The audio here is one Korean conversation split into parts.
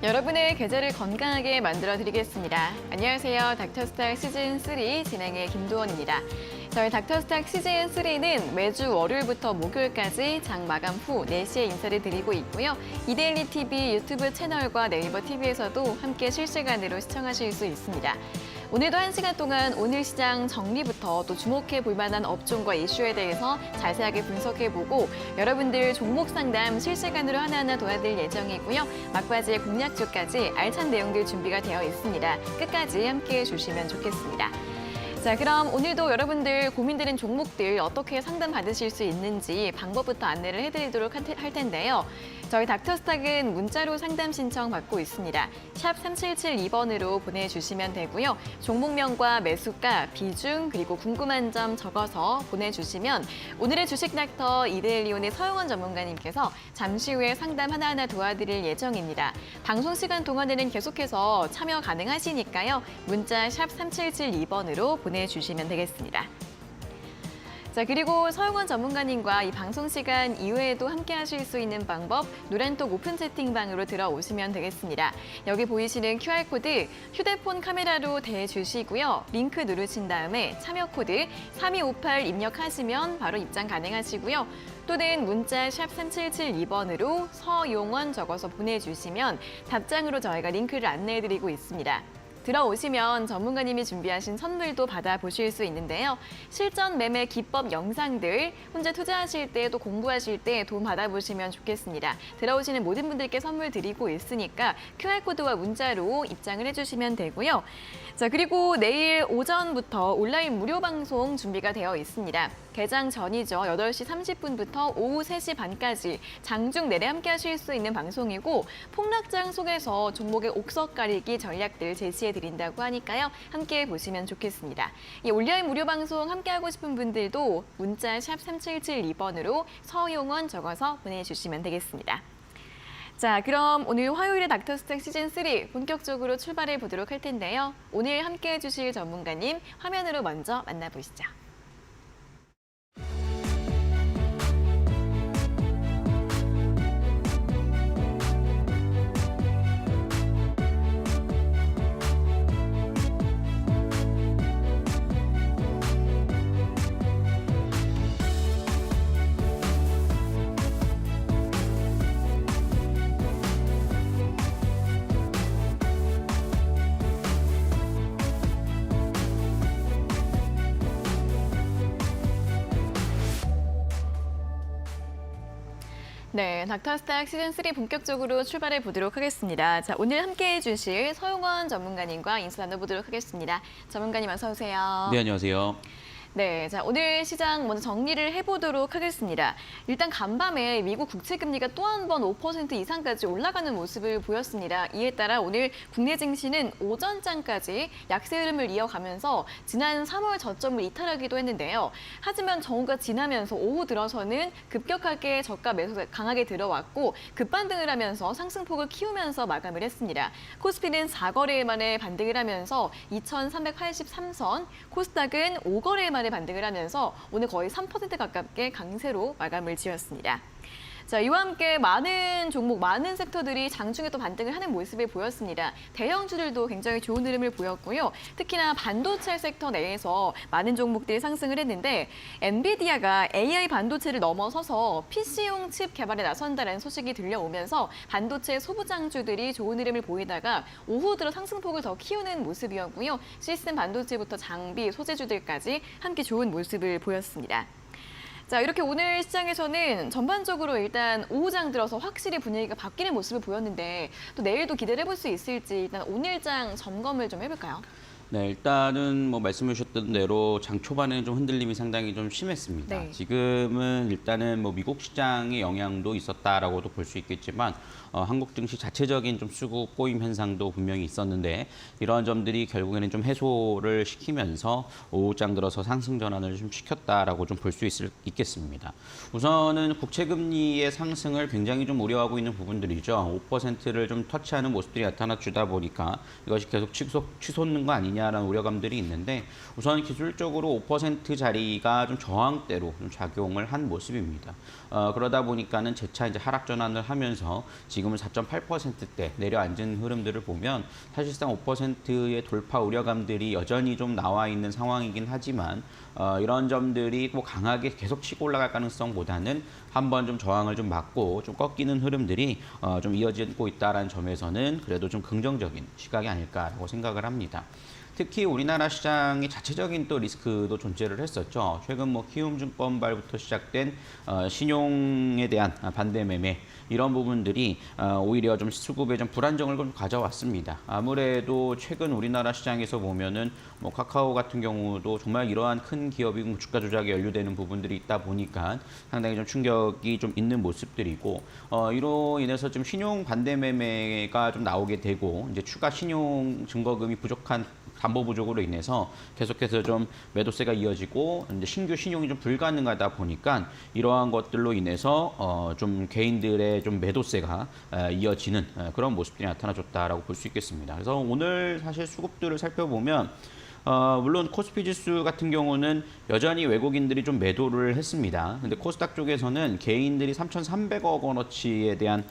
여러분의 계절을 건강하게 만들어드리겠습니다. 안녕하세요. 닥터스탁 시즌3 진행의 김도원입니다. 저희 닥터스탁 시즌3는 매주 월요일부터 목요일까지 장 마감 후 4시에 인사를 드리고 있고요. 이데일리 TV 유튜브 채널과 네이버 TV에서도 함께 실시간으로 시청하실 수 있습니다. 오늘도 1시간 동안 오늘 시장 정리부터 또 주목해 볼 만한 업종과 이슈에 대해서 자세하게 분석해보고 여러분들 종목 상담 실시간으로 하나하나 도와드릴 예정이고요. 막바지의 공략주까지 알찬 내용들 준비가 되어 있습니다. 끝까지 함께해 주시면 좋겠습니다. 자, 그럼 오늘도 여러분들 고민되는 종목들 어떻게 상담받으실 수 있는지 방법부터 안내를 해드리도록 할 텐데요. 저희 닥터스탁은 문자로 상담 신청 받고 있습니다. 샵 3772번으로 보내주시면 되고요. 종목명과 매수가, 비중, 그리고 궁금한 점 적어서 보내주시면 오늘의 주식 닥터 이데일리온의 서영원 전문가님께서 잠시 후에 상담 하나하나 도와드릴 예정입니다. 방송 시간 동안에는 계속해서 참여 가능하시니까요. 문자 샵 3772번으로 보내주시면 되겠습니다. 자, 그리고 서영원 전문가님과 이 방송 시간 이외에도 함께 하실 수 있는 방법 노란톡 오픈 채팅방으로 들어오시면 되겠습니다. 여기 보이시는 QR코드 휴대폰 카메라로 대주시고요. 링크 누르신 다음에 참여 코드 3258 입력하시면 바로 입장 가능하시고요. 또는 문자 샵 3772번으로 서용원 적어서 보내주시면 답장으로 저희가 링크를 안내해드리고 있습니다. 들어오시면 전문가님이 준비하신 선물도 받아보실 수 있는데요. 실전 매매 기법 영상들, 혼자 투자하실 때 또 공부하실 때 도움 받아보시면 좋겠습니다. 들어오시는 모든 분들께 선물 드리고 있으니까 QR코드와 문자로 입장을 해주시면 되고요. 자, 그리고 내일 오전부터 온라인 무료 방송 준비가 되어 있습니다. 개장 전이죠. 8시 30분부터 오후 3시 반까지 장중 내내 함께 하실 수 있는 방송이고 폭락장 속에서 종목의 옥석 가리기 전략들 제시해드린다고 하니까요. 함께 보시면 좋겠습니다. 이 온라인 무료 방송 함께하고 싶은 분들도 문자 샵 3772번으로 서용원 적어서 보내주시면 되겠습니다. 자, 그럼 오늘 화요일의 닥터스탁 시즌3 본격적으로 출발해 보도록 할 텐데요. 오늘 함께해 주실 전문가님 화면으로 먼저 만나보시죠. 네, 닥터스탁 시즌3 본격적으로 출발해 보도록 하겠습니다. 자, 오늘 함께해 주실 서용원 전문가님과 인사 나눠보도록 하겠습니다. 전문가님 어서 오세요. 네, 안녕하세요. 네, 자, 오늘 시장 먼저 정리를 해보도록 하겠습니다. 일단 간밤에 미국 국채 금리가 또 한 번 5% 이상까지 올라가는 모습을 보였습니다. 이에 따라 오늘 국내 증시는 오전장까지 약세 흐름을 이어가면서 지난 3월 저점을 이탈하기도 했는데요. 하지만 정오가 지나면서 오후 들어서는 급격하게 저가 매수가 강하게 들어왔고 급반등을 하면서 상승폭을 키우면서 마감을 했습니다. 코스피는 4거래일 만에 반등을 하면서 2,383선, 코스닥은 5거래일 만에 반등을 하면서 오늘 거의 3% 가깝게 강세로 마감을 지었습니다. 자, 이와 함께 많은 종목, 많은 섹터들이 장중에 또 반등을 하는 모습을 보였습니다. 대형주들도 굉장히 좋은 흐름을 보였고요. 특히나 반도체 섹터 내에서 많은 종목들이 상승을 했는데 엔비디아가 AI 반도체를 넘어서서 PC용 칩 개발에 나선다는 소식이 들려오면서 반도체 소부장주들이 좋은 흐름을 보이다가 오후 들어 상승폭을 더 키우는 모습이었고요. 시스템 반도체부터 장비, 소재주들까지 함께 좋은 모습을 보였습니다. 자, 이렇게 오늘 시장에서는 전반적으로 일단 오후장 들어서 확실히 분위기가 바뀌는 모습을 보였는데 또 내일도 기대를 해볼 수 있을지 일단 오늘장 점검을 좀 해볼까요? 네, 일단은 뭐 말씀해 주셨던 대로 장 초반에는 좀 흔들림이 상당히 좀 심했습니다. 네. 지금은 일단은 뭐 미국 시장의 영향도 있었다라고도 볼 수 있겠지만 한국 증시 자체적인 좀 수급 꼬임 현상도 분명히 있었는데 이러한 점들이 결국에는 좀 해소를 시키면서 오후장 들어서 상승 전환을 좀 시켰다라고 좀 볼 수 있겠습니다. 우선은 국채 금리의 상승을 굉장히 좀 우려하고 있는 부분들이죠. 5%를 좀 터치하는 모습들이 나타나 주다 보니까 이것이 계속 치솟는 거 아니냐 아니냐라는 우려감들이 있는데 우선 기술적으로 5%짜리가 좀 저항대로 좀 작용을 한 모습입니다. 그러다 보니까는 재차 이제 하락 전환을 하면서 지금은 4.8%대 내려앉은 흐름들을 보면 사실상 5%의 돌파 우려감들이 여전히 좀 나와 있는 상황이긴 하지만 이런 점들이 뭐 강하게 계속 치고 올라갈 가능성보다는 한번 좀 저항을 좀 맞고 좀 꺾이는 흐름들이 좀 이어지고 있다는 점에서는 그래도 좀 긍정적인 시각이 아닐까라고 생각을 합니다. 특히 우리나라 시장의 자체적인 또 리스크도 존재를 했었죠. 최근 뭐 키움증권발부터 시작된 신용에 대한 반대 매매 이런 부분들이 오히려 좀 수급에 좀 불안정을 좀 가져왔습니다. 아무래도 최근 우리나라 시장에서 보면은 뭐 카카오 같은 경우도 정말 이러한 큰 기업이 주가 조작에 연루되는 부분들이 있다 보니까 상당히 좀 충격이 좀 있는 모습들이고 이로 인해서 좀 신용 반대 매매가 좀 나오게 되고 이제 추가 신용 증거금이 부족한 담보 부족으로 인해서 계속해서 좀 매도세가 이어지고 이제 신규 신용이 좀 불가능하다 보니까 이러한 것들로 인해서 좀 개인들의 좀 매도세가 이어지는 그런 모습들이 나타나줬다라고 볼 수 있겠습니다. 그래서 오늘 사실 수급들을 살펴보면 물론 코스피 지수 같은 경우는 여전히 외국인들이 좀 매도를 했습니다. 근데 코스닥 쪽에서는 개인들이 3,300억 원어치에 대한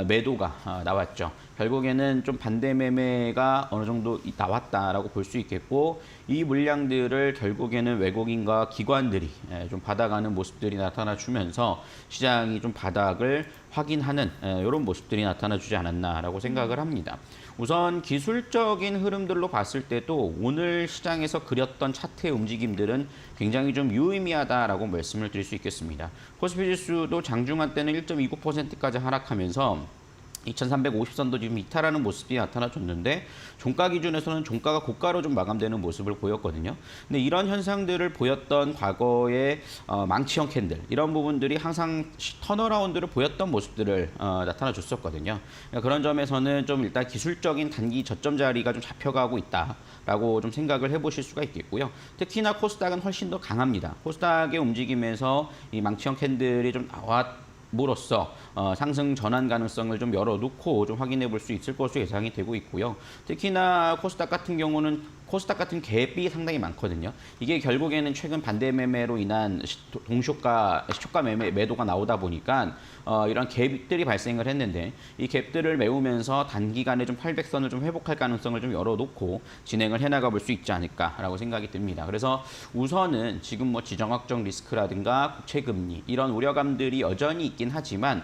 매도가 나왔죠. 결국에는 좀 반대 매매가 어느 정도 나왔다라고 볼 수 있겠고 이 물량들을 결국에는 외국인과 기관들이 좀 받아가는 모습들이 나타나 주면서 시장이 좀 바닥을 확인하는 이런 모습들이 나타나 주지 않았나라고 생각을 합니다. 우선 기술적인 흐름들로 봤을 때도 오늘 시장에서 그렸던 차트의 움직임들은 굉장히 좀 유의미하다라고 말씀을 드릴 수 있겠습니다. 코스피 지수도 장중한 때는 1.29%까지 하락하면서 2350선도 지금 이탈하는 모습이 나타나줬는데 종가 기준에서는 종가가 고가로 좀 마감되는 모습을 보였거든요. 근데 이런 현상들을 보였던 과거의 망치형 캔들 이런 부분들이 항상 턴어라운드를 보였던 모습들을 나타나줬었거든요. 그러니까 그런 점에서는 좀 일단 기술적인 단기 저점 자리가 좀 잡혀가고 있다라고 좀 생각을 해보실 수가 있겠고요. 특히나 코스닥은 훨씬 더 강합니다. 코스닥의 움직임에서 이 망치형 캔들이 좀 나왔므로써 상승 전환 가능성을 좀 열어놓고 좀 확인해 볼 수 있을 것으로 예상이 되고 있고요. 특히나 코스닥 같은 경우는 코스닥 같은 갭이 상당히 많거든요. 이게 결국에는 최근 반대 매매로 인한 동시효과, 시초가 매도가 나오다 보니까 이런 갭들이 발생을 했는데 이 갭들을 메우면서 단기간에 좀 800선을 좀 회복할 가능성을 좀 열어놓고 진행을 해나가 볼 수 있지 않을까라고 생각이 듭니다. 그래서 우선은 지금 뭐 지정학적 리스크라든가 국채금리 이런 우려감들이 여전히 있긴 하지만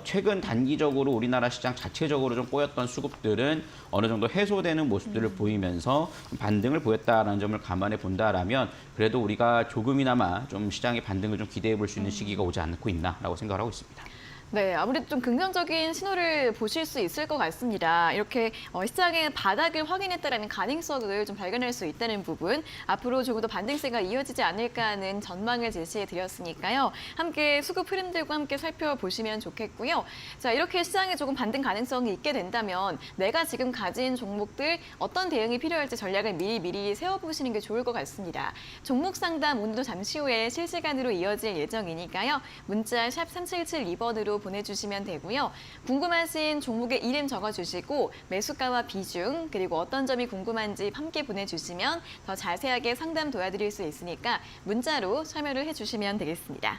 최근 단기적으로 우리나라 시장 자체적으로 좀 꼬였던 수급들은 어느 정도 해소되는 모습들을 보이면서 반등을 보였다라는 점을 감안해 본다라면 그래도 우리가 조금이나마 좀 시장의 반등을 좀 기대해 볼 수 있는 시기가 오지 않고 있나라고 생각을 하고 있습니다. 네, 아무래도 좀 긍정적인 신호를 보실 수 있을 것 같습니다. 이렇게 시장의 바닥을 확인했다라는 가능성을 좀 발견할 수 있다는 부분, 앞으로 조금 더 반등세가 이어지지 않을까 하는 전망을 제시해 드렸으니까요. 함께 수급 흐름들과 함께 살펴보시면 좋겠고요. 자, 이렇게 시장에 조금 반등 가능성이 있게 된다면 내가 지금 가진 종목들 어떤 대응이 필요할지 전략을 미리 세워보시는 게 좋을 것 같습니다. 종목 상담 오늘도 잠시 후에 실시간으로 이어질 예정이니까요. 문자 샵 3772번으로 보내주시면 되고요. 궁금하신 종목의 이름 적어주시고 매수가와 비중 그리고 어떤 점이 궁금한지 함께 보내주시면 더 자세하게 상담 도와드릴 수 있으니까 문자로 참여를 해주시면 되겠습니다.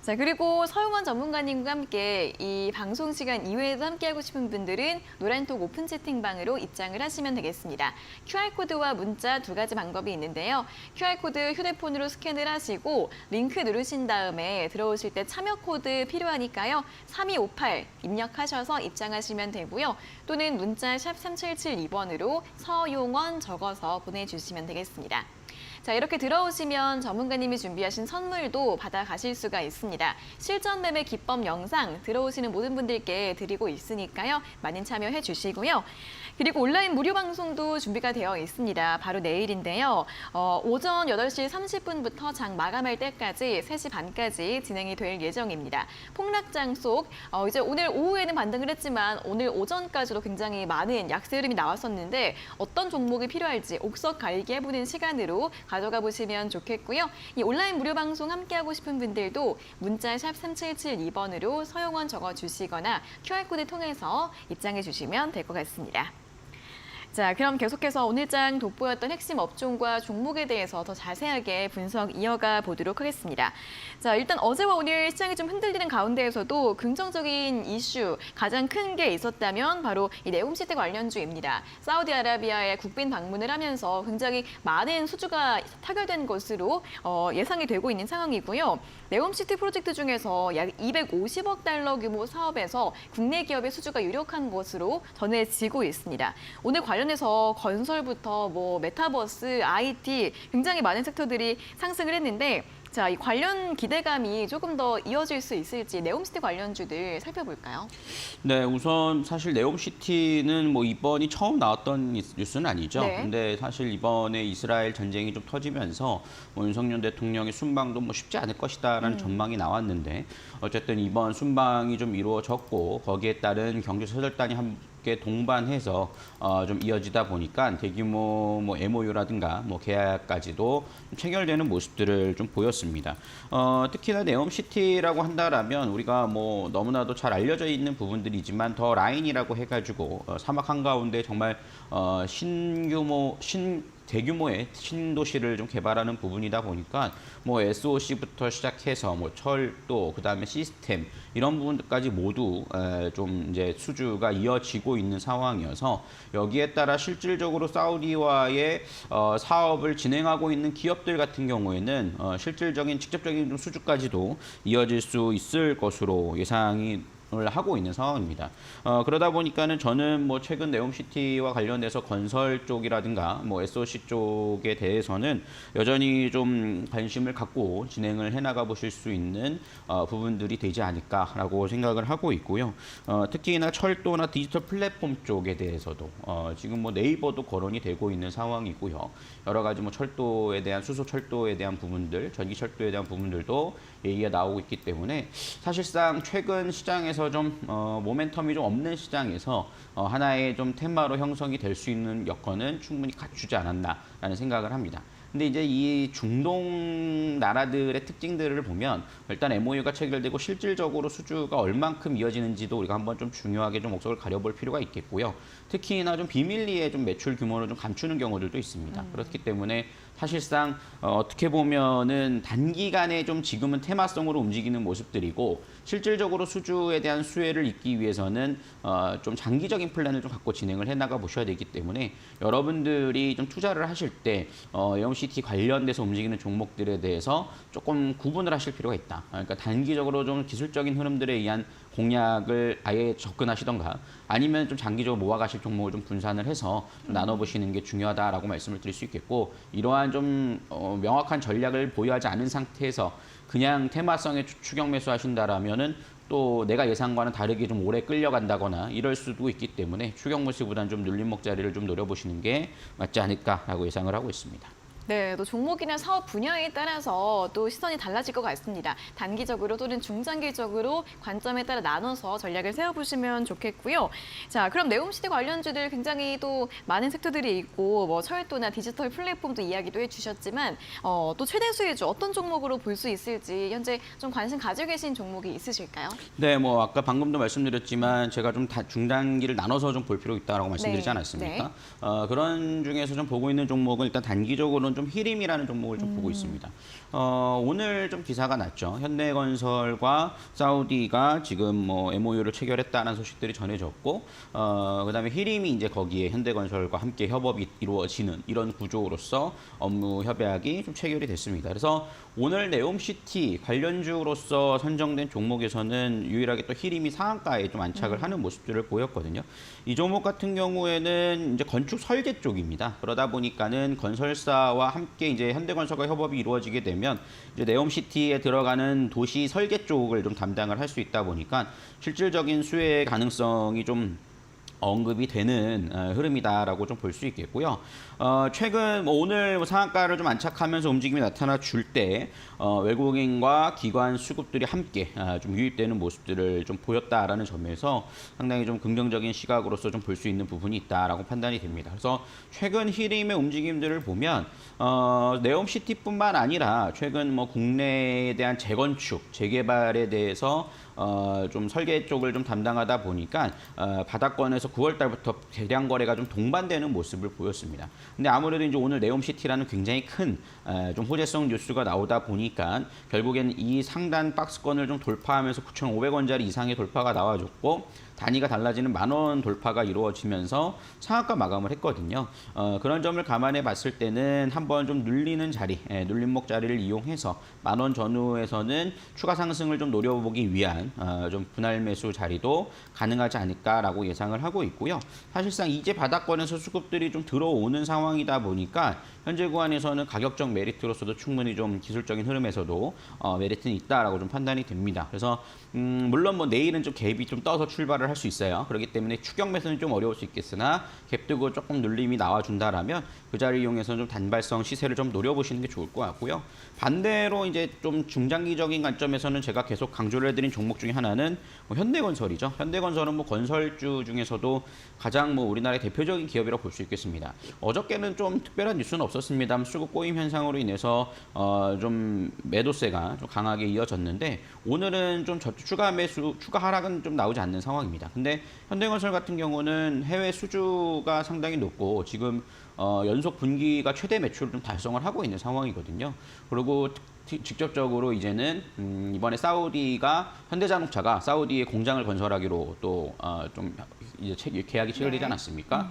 자, 그리고 서용원 전문가님과 함께 이 방송 시간 이외에도 함께하고 싶은 분들은 노란톡 오픈 채팅방으로 입장을 하시면 되겠습니다. QR코드와 문자 두 가지 방법이 있는데요. QR코드 휴대폰으로 스캔을 하시고 링크 누르신 다음에 들어오실 때 참여 코드 필요하니까요. 3258 입력하셔서 입장하시면 되고요. 또는 문자 샵 3772번으로 서용원 적어서 보내주시면 되겠습니다. 자, 이렇게 들어오시면 전문가님이 준비하신 선물도 받아가실 수가 있습니다. 실전 매매 기법 영상 들어오시는 모든 분들께 드리고 있으니까요. 많은 참여해 주시고요. 그리고 온라인 무료 방송도 준비가 되어 있습니다. 바로 내일인데요. 오전 8시 30분부터 장 마감할 때까지 3시 반까지 진행이 될 예정입니다. 폭락장 속 이제 오늘 오후에는 반등을 했지만 오늘 오전까지도 굉장히 많은 약세 흐름이 나왔었는데 어떤 종목이 필요할지 옥석 갈기 해보는 시간으로 가져가 보시면 좋겠고요. 이 온라인 무료 방송 함께하고 싶은 분들도 문자 샵 3772번으로 서용원 적어주시거나 QR코드 통해서 입장해 주시면 될 것 같습니다. 자, 그럼 계속해서 오늘장 돋보였던 핵심 업종과 종목에 대해서 더 자세하게 분석 이어가 보도록 하겠습니다. 자, 일단 어제와 오늘 시장이 좀 흔들리는 가운데에서도 긍정적인 이슈 가장 큰 게 있었다면 바로 이 네옴시티 관련주입니다. 사우디아라비아에 국빈 방문을 하면서 굉장히 많은 수주가 타결된 것으로 예상이 되고 있는 상황이고요. 네옴시티 프로젝트 중에서 약 250억 달러 규모 사업에서 국내 기업의 수주가 유력한 것으로 전해지고 있습니다. 오늘 관련해서 건설부터 메타버스, IT 굉장히 많은 섹터들이 상승을 했는데 자, 이 관련 기대감이 조금 더 이어질 수 있을지 네옴시티 관련주들 살펴볼까요? 네, 우선 사실 네옴시티는 뭐 이번이 처음 나왔던 뉴스는 아니죠. 네. 근데 사실 이번에 이스라엘 전쟁이 좀 터지면서 뭐 윤석열 대통령의 순방도 뭐 쉽지 않을 것이다라는 전망이 나왔는데 어쨌든 이번 순방이 좀 이루어졌고 거기에 따른 경제 서절단이 함께 동반해서 좀 이어지다 보니까 대규모 뭐 MOU라든가 뭐 계약까지도 좀 체결되는 모습들을 좀 보였습니다. 특히나 네옴시티라고 한다라면 우리가 뭐 너무나도 잘 알려져 있는 부분들이지만 더 라인이라고 해가지고 사막 한가운데 정말 대규모의 신도시를 좀 개발하는 부분이다 보니까 뭐 SOC부터 시작해서 뭐 철도, 그다음에 시스템 이런 부분들까지 모두 좀 이제 수주가 이어지고 있는 상황이어서 여기에 따라 실질적으로 사우디와의 사업을 진행하고 있는 기업들 같은 경우에는 실질적인 직접적인 좀 수주까지도 이어질 수 있을 것으로 예상이 하고 있는 상황입니다. 그러다 보니까는 저는 뭐 최근 네옴시티와 관련돼서 건설 쪽이라든가 뭐 SOC 쪽에 대해서는 여전히 좀 관심을 갖고 진행을 해나가 보실 수 있는 부분들이 되지 않을까라고 생각을 하고 있고요. 특히나 철도나 디지털 플랫폼 쪽에 대해서도 지금 뭐 네이버도 거론이 되고 있는 상황이고요. 여러 가지 뭐 철도에 대한 수소 철도에 대한 부분들, 전기 철도에 대한 부분들도 얘기가 나오고 있기 때문에 사실상 최근 시장에서 좀 모멘텀이 좀 없는 시장에서 하나의 좀 테마로 형성이 될 수 있는 여건은 충분히 갖추지 않았나라는 생각을 합니다. 근데 이제 이 중동 나라들의 특징들을 보면 일단 MOU가 체결되고 실질적으로 수주가 얼만큼 이어지는지도 우리가 한번 좀 중요하게 좀 목적을 가려볼 필요가 있겠고요. 특히나 좀 비밀리에 좀 매출 규모를 좀 감추는 경우들도 있습니다. 그렇기 때문에 사실상 어떻게 보면은 단기간에 좀 지금은 테마성으로 움직이는 모습들이고 실질적으로 수주에 대한 수혜를 잇기 위해서는 좀 장기적인 플랜을 좀 갖고 진행을 해나가 보셔야 되기 때문에 여러분들이 좀 투자를 하실 때 네옴시티 관련돼서 움직이는 종목들에 대해서 조금 구분을 하실 필요가 있다. 그러니까 단기적으로 좀 기술적인 흐름들에 의한 공략을 아예 접근하시던가 아니면 좀 장기적으로 모아가실 종목을 좀 분산을 해서 좀 나눠보시는 게 중요하다라고 말씀을 드릴 수 있겠고 이러한 좀 명확한 전략을 보유하지 않은 상태에서 그냥 테마성의 추격 매수 하신다라면은 또 내가 예상과는 다르게 좀 오래 끌려간다거나 이럴 수도 있기 때문에 추격 매수보다는 좀 눌림목 자리를 좀 노려보시는 게 맞지 않을까라고 예상을 하고 있습니다. 네, 또 종목이나 사업 분야에 따라서 또 시선이 달라질 것 같습니다. 단기적으로 또는 중장기적으로 관점에 따라 나눠서 전략을 세워보시면 좋겠고요. 자, 그럼 네옴시티 관련주들 굉장히 또 많은 섹터들이 있고 뭐 철도나 디지털 플랫폼도 이야기도 해주셨지만 또 최대 수혜주 어떤 종목으로 볼 수 있을지 현재 좀 관심 가지고 계신 종목이 있으실까요? 네, 뭐 아까 방금도 말씀드렸지만 제가 좀 중단기를 나눠서 좀 볼 필요가 있다라고 말씀드리지 네, 않았습니까? 네. 그런 중에서 좀 보고 있는 종목은 일단 단기적으로는 좀 히림이라는 종목을 좀 보고 있습니다. 오늘 좀 기사가 났죠. 현대건설과 사우디가 지금 뭐 MOU를 체결했다는 소식들이 전해졌고, 그다음에 히림이 이제 거기에 현대건설과 함께 협업이 이루어지는 이런 구조로서 업무 협약이 좀 체결이 됐습니다. 그래서 오늘 네옴시티 관련주로서 선정된 종목에서는 유일하게 또 히림이 상한가에 좀 안착을 하는 모습들을 보였거든요. 이 종목 같은 경우에는 이제 건축 설계 쪽입니다. 그러다 보니까는 건설사와 함께 이제 현대건설과 협업이 이루어지게 되면 이제 네옴시티에 들어가는 도시 설계 쪽을 좀 담당을 할 수 있다 보니까 실질적인 수혜 가능성이 좀 언급이 되는 흐름이다라고 좀 볼 수 있겠고요. 최근 뭐 오늘 뭐 상한가를 좀 안착하면서 움직임이 나타나 줄 때 외국인과 기관 수급들이 함께 좀 유입되는 모습들을 좀 보였다라는 점에서 상당히 좀 긍정적인 시각으로서 좀 볼 수 있는 부분이 있다라고 판단이 됩니다. 그래서 최근 히림의 움직임들을 보면 네옴시티뿐만 아니라 최근 뭐 국내에 대한 재건축, 재개발에 대해서 좀 설계 쪽을 좀 담당하다 보니까 바닥권에서 9월 달부터 대량 거래가 좀 동반되는 모습을 보였습니다. 근데 아무래도 이제 오늘 네옴시티라는 굉장히 큰 좀 호재성 뉴스가 나오다 보니까 결국엔 이 상단 박스권을 좀 돌파하면서 9,500원짜리 이상의 돌파가 나와줬고 단위가 달라지는 10,000원 돌파가 이루어지면서 상한가 마감을 했거든요. 그런 점을 감안해 봤을 때는 한번 좀 눌리는 자리, 눌림목 자리를 이용해서 10,000원 전후에서는 추가 상승을 좀 노려보기 위한 좀 분할 매수 자리도 가능하지 않을까라고 예상을 하고 있고요. 사실상 이제 바닥권에서 수급들이 좀 들어오는 상황이다 보니까 현재 구간에서는 가격적 메리트로서도 충분히 좀 기술적인 흐름에서도 메리트는 있다라고 좀 판단이 됩니다. 그래서 물론 뭐 내일은 좀 갭이 좀 떠서 출발을 할 수 있어요. 그렇기 때문에 추격 매수는 좀 어려울 수 있겠으나 갭 뜨고 조금 눌림이 나와준다라면 그 자리를 이용해서 좀 단발성 시세를 좀 노려보시는 게 좋을 것 같고요. 반대로 이제 좀 중장기적인 관점에서는 제가 계속 강조를 해드린 종목 중에 하나는 뭐 현대건설이죠. 현대건설은 뭐 건설주 중에서도 가장 뭐 우리나라의 대표적인 기업이라고 볼 수 있겠습니다. 어저께는 좀 특별한 뉴스는 없었습니다만 수급 꼬임 현상으로 인해서 좀 매도세가 좀 강하게 이어졌는데 오늘은 좀 추가 매수, 추가 하락은 좀 나오지 않는 상황입니다. 근데 현대건설 같은 경우는 해외 수주가 상당히 높고 지금 연속 분기가 최대 매출을 좀 달성을 하고 있는 상황이거든요. 그리고 직접적으로 이제는 이번에 사우디가 현대자동차가 사우디에 공장을 건설하기로 또 좀 이제 계약이 체결되지 않았습니까?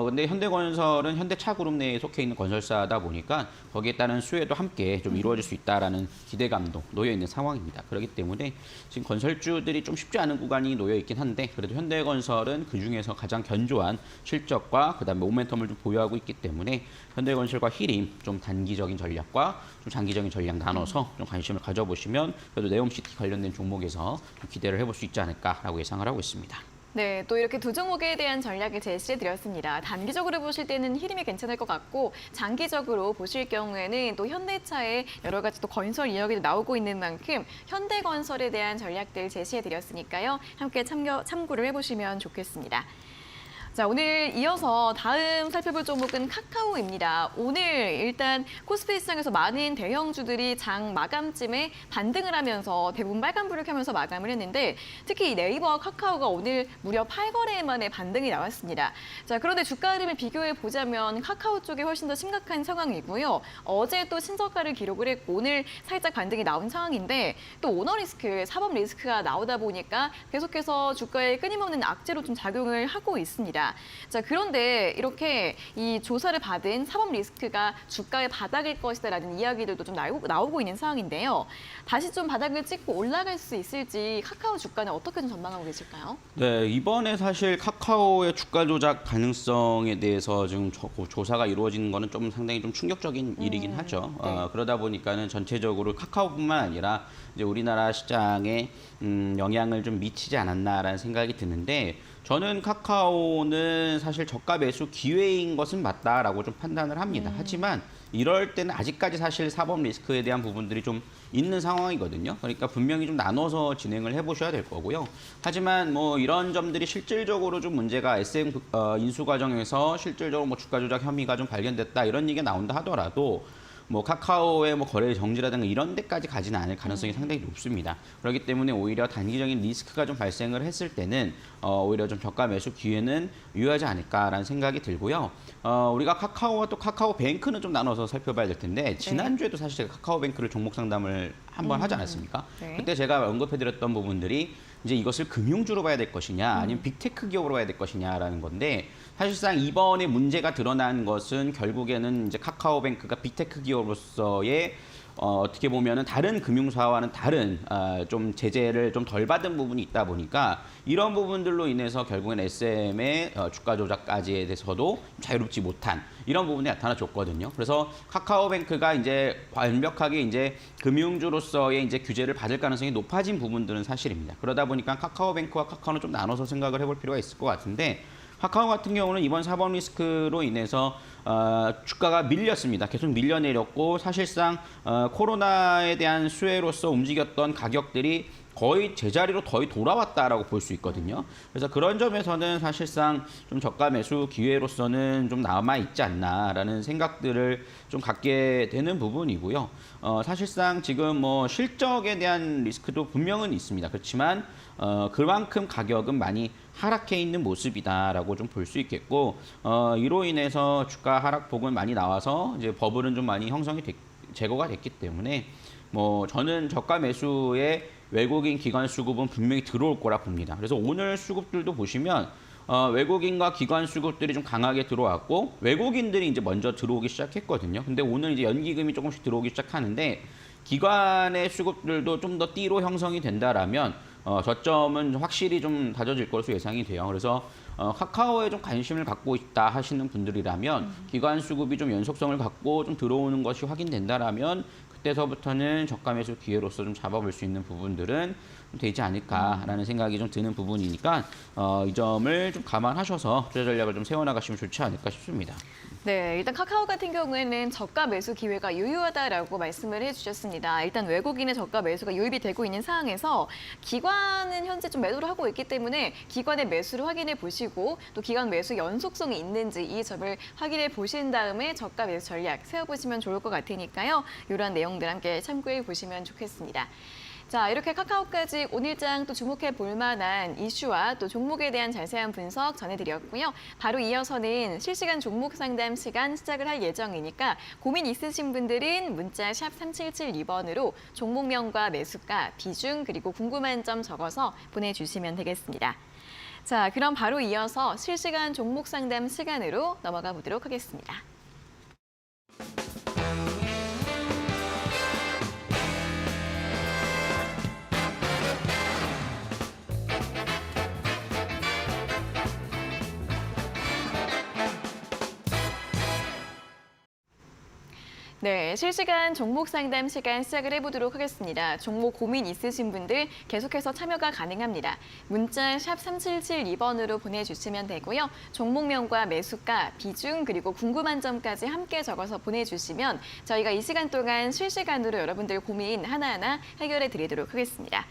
근데 현대건설은 현대차그룹 내에 속해 있는 건설사다 보니까 거기에 따른 수혜도 함께 좀 이루어질 수 있다라는 기대감도 놓여 있는 상황입니다. 그렇기 때문에 지금 건설주들이 좀 쉽지 않은 구간이 놓여 있긴 한데 그래도 현대건설은 그 중에서 가장 견조한 실적과 그다음에 모멘텀을 좀 보유하고 있기 때문에 현대건설과 히림 좀 단기적인 전략과 좀 장기적인 전략 나눠서 좀 관심을 가져보시면 그래도 네옴시티 관련된 종목에서 좀 기대를 해볼 수 있지 않을까라고 예상을 하고 있습니다. 네, 또 이렇게 두 종목에 대한 전략을 제시해드렸습니다. 단기적으로 보실 때는 히림이 괜찮을 것 같고 장기적으로 보실 경우에는 또 현대차의 여러 가지 또 건설 이야기도 나오고 있는 만큼 현대건설에 대한 전략들 제시해드렸으니까요. 함께 참고를 해보시면 좋겠습니다. 자, 오늘 이어서 다음 살펴볼 종목은 카카오입니다. 오늘 일단 코스피 시장에서 많은 대형주들이 장 마감쯤에 반등을 하면서 대부분 빨간불을 켜면서 마감을 했는데 특히 이 네이버와 카카오가 오늘 무려 8거래 만에 반등이 나왔습니다. 자, 그런데 주가 흐름을 비교해 보자면 카카오 쪽이 훨씬 더 심각한 상황이고요. 어제 또 신저가를 기록을 했고 오늘 살짝 반등이 나온 상황인데 또 오너 리스크, 사법 리스크가 나오다 보니까 계속해서 주가에 끊임없는 악재로 좀 작용을 하고 있습니다. 자, 그런데 이렇게 이 조사를 받은 사법 리스크가 주가의 바닥일 것이다라는 이야기들도 좀 나오고 있는 상황인데요. 다시 좀 바닥을 찍고 올라갈 수 있을지 카카오 주가는 어떻게 좀 전망하고 계실까요? 네, 이번에 사실 카카오의 주가 조작 가능성에 대해서 지금 조사가 이루어지는 거는 좀 상당히 좀 충격적인 일이긴 하죠. 네. 그러다 보니까는 전체적으로 카카오뿐만 아니라 이제 우리나라 시장에 영향을 좀 미치지 않았나라는 생각이 드는데 저는 카카오는 사실 저가 매수 기회인 것은 맞다라고 좀 판단을 합니다. 하지만 이럴 때는 아직까지 사실 사법 리스크에 대한 부분들이 좀 있는 상황이거든요. 그러니까 분명히 좀 나눠서 진행을 해보셔야 될 거고요. 하지만 뭐 이런 점들이 실질적으로 좀 문제가 SM 인수 과정에서 실질적으로 뭐 주가 조작 혐의가 좀 발견됐다 이런 얘기가 나온다 하더라도 뭐 카카오의 뭐 거래 정지라든가 이런 데까지 가지는 않을 가능성이 상당히 높습니다. 그렇기 때문에 오히려 단기적인 리스크가 좀 발생을 했을 때는 오히려 좀 저가 매수 기회는 유효하지 않을까라는 생각이 들고요. 우리가 카카오와 또 카카오뱅크는 좀 나눠서 살펴봐야 될 텐데 지난주에도 사실 제가 카카오뱅크를 종목 상담을 한번 하지 않았습니까? 네. 그때 제가 언급해드렸던 부분들이 이제 이것을 금융주로 봐야 될 것이냐 아니면 빅테크 기업으로 봐야 될 것이냐라는 건데 사실상 이번에 문제가 드러난 것은 결국에는 이제 카카오뱅크가 빅테크 기업으로서의 어떻게 보면은 다른 금융사와는 다른 좀 제재를 좀 덜 받은 부분이 있다 보니까 이런 부분들로 인해서 결국엔 SM의 주가 조작까지에 대해서도 자유롭지 못한 이런 부분이 나타나줬거든요. 그래서 카카오뱅크가 이제 완벽하게 이제 금융주로서의 이제 규제를 받을 가능성이 높아진 부분들은 사실입니다. 그러다 보니까 카카오뱅크와 카카오는 좀 나눠서 생각을 해볼 필요가 있을 것 같은데 카카오 같은 경우는 이번 사법 리스크로 인해서 주가가 밀렸습니다. 계속 밀려내렸고 사실상 코로나에 대한 수혜로서 움직였던 가격들이 거의 제자리로 거의 돌아왔다라고 볼 수 있거든요. 그래서 그런 점에서는 사실상 좀 저가 매수 기회로서는 좀 남아 있지 않나라는 생각들을 좀 갖게 되는 부분이고요. 사실상 지금 뭐 실적에 대한 리스크도 분명은 있습니다. 그렇지만 그만큼 가격은 많이 하락해 있는 모습이다라고 좀 볼 수 있겠고, 이로 인해서 주가 하락폭은 많이 나와서 이제 버블은 좀 많이 제거가 됐기 때문에 뭐 저는 저가 매수에 외국인 기관 수급은 분명히 들어올 거라 봅니다. 그래서 오늘 수급들도 보시면 외국인과 기관 수급들이 좀 강하게 들어왔고 외국인들이 이제 먼저 들어오기 시작했거든요. 근데 오늘 이제 연기금이 조금씩 들어오기 시작하는데 기관의 수급들도 좀 더 띠로 형성이 된다라면 저점은 확실히 좀 다져질 것으로 예상이 돼요. 그래서 카카오에 좀 관심을 갖고 있다 하시는 분들이라면 기관 수급이 좀 연속성을 갖고 좀 들어오는 것이 확인된다라면 그때서부터는 저가 매수 기회로서 좀 잡아볼 수 있는 부분들은 좀 되지 않을까라는 생각이 좀 드는 부분이니까 이 점을 좀 감안하셔서 투자 전략을 좀 세워나가시면 좋지 않을까 싶습니다. 네, 일단 카카오 같은 경우에는 저가 매수 기회가 유효하다라고 말씀을 해주셨습니다. 일단 외국인의 저가 매수가 유입이 되고 있는 상황에서 기관은 현재 좀 매도를 하고 있기 때문에 기관의 매수를 확인해 보시고 또 기관 매수 연속성이 있는지 이 점을 확인해 보신 다음에 저가 매수 전략 세워보시면 좋을 것 같으니까요. 이러한 내용들 함께 참고해 보시면 좋겠습니다. 자, 이렇게 카카오까지 오늘장 또 주목해 볼 만한 이슈와 또 종목에 대한 자세한 분석 전해드렸고요. 바로 이어서는 실시간 종목 상담 시간 시작을 할 예정이니까 고민 있으신 분들은 문자 샵 3772번으로 종목명과 매수가, 비중 그리고 궁금한 점 적어서 보내주시면 되겠습니다. 자, 그럼 바로 이어서 실시간 종목 상담 시간으로 넘어가 보도록 하겠습니다. 네, 실시간 종목 상담 시간 시작을 해보도록 하겠습니다. 종목 고민 있으신 분들 계속해서 참여가 가능합니다. 문자 샵 3772번으로 보내주시면 되고요. 종목명과 매수가, 비중 그리고 궁금한 점까지 함께 적어서 보내주시면 저희가 이 시간 동안 실시간으로 여러분들 고민 하나하나 해결해 드리도록 하겠습니다.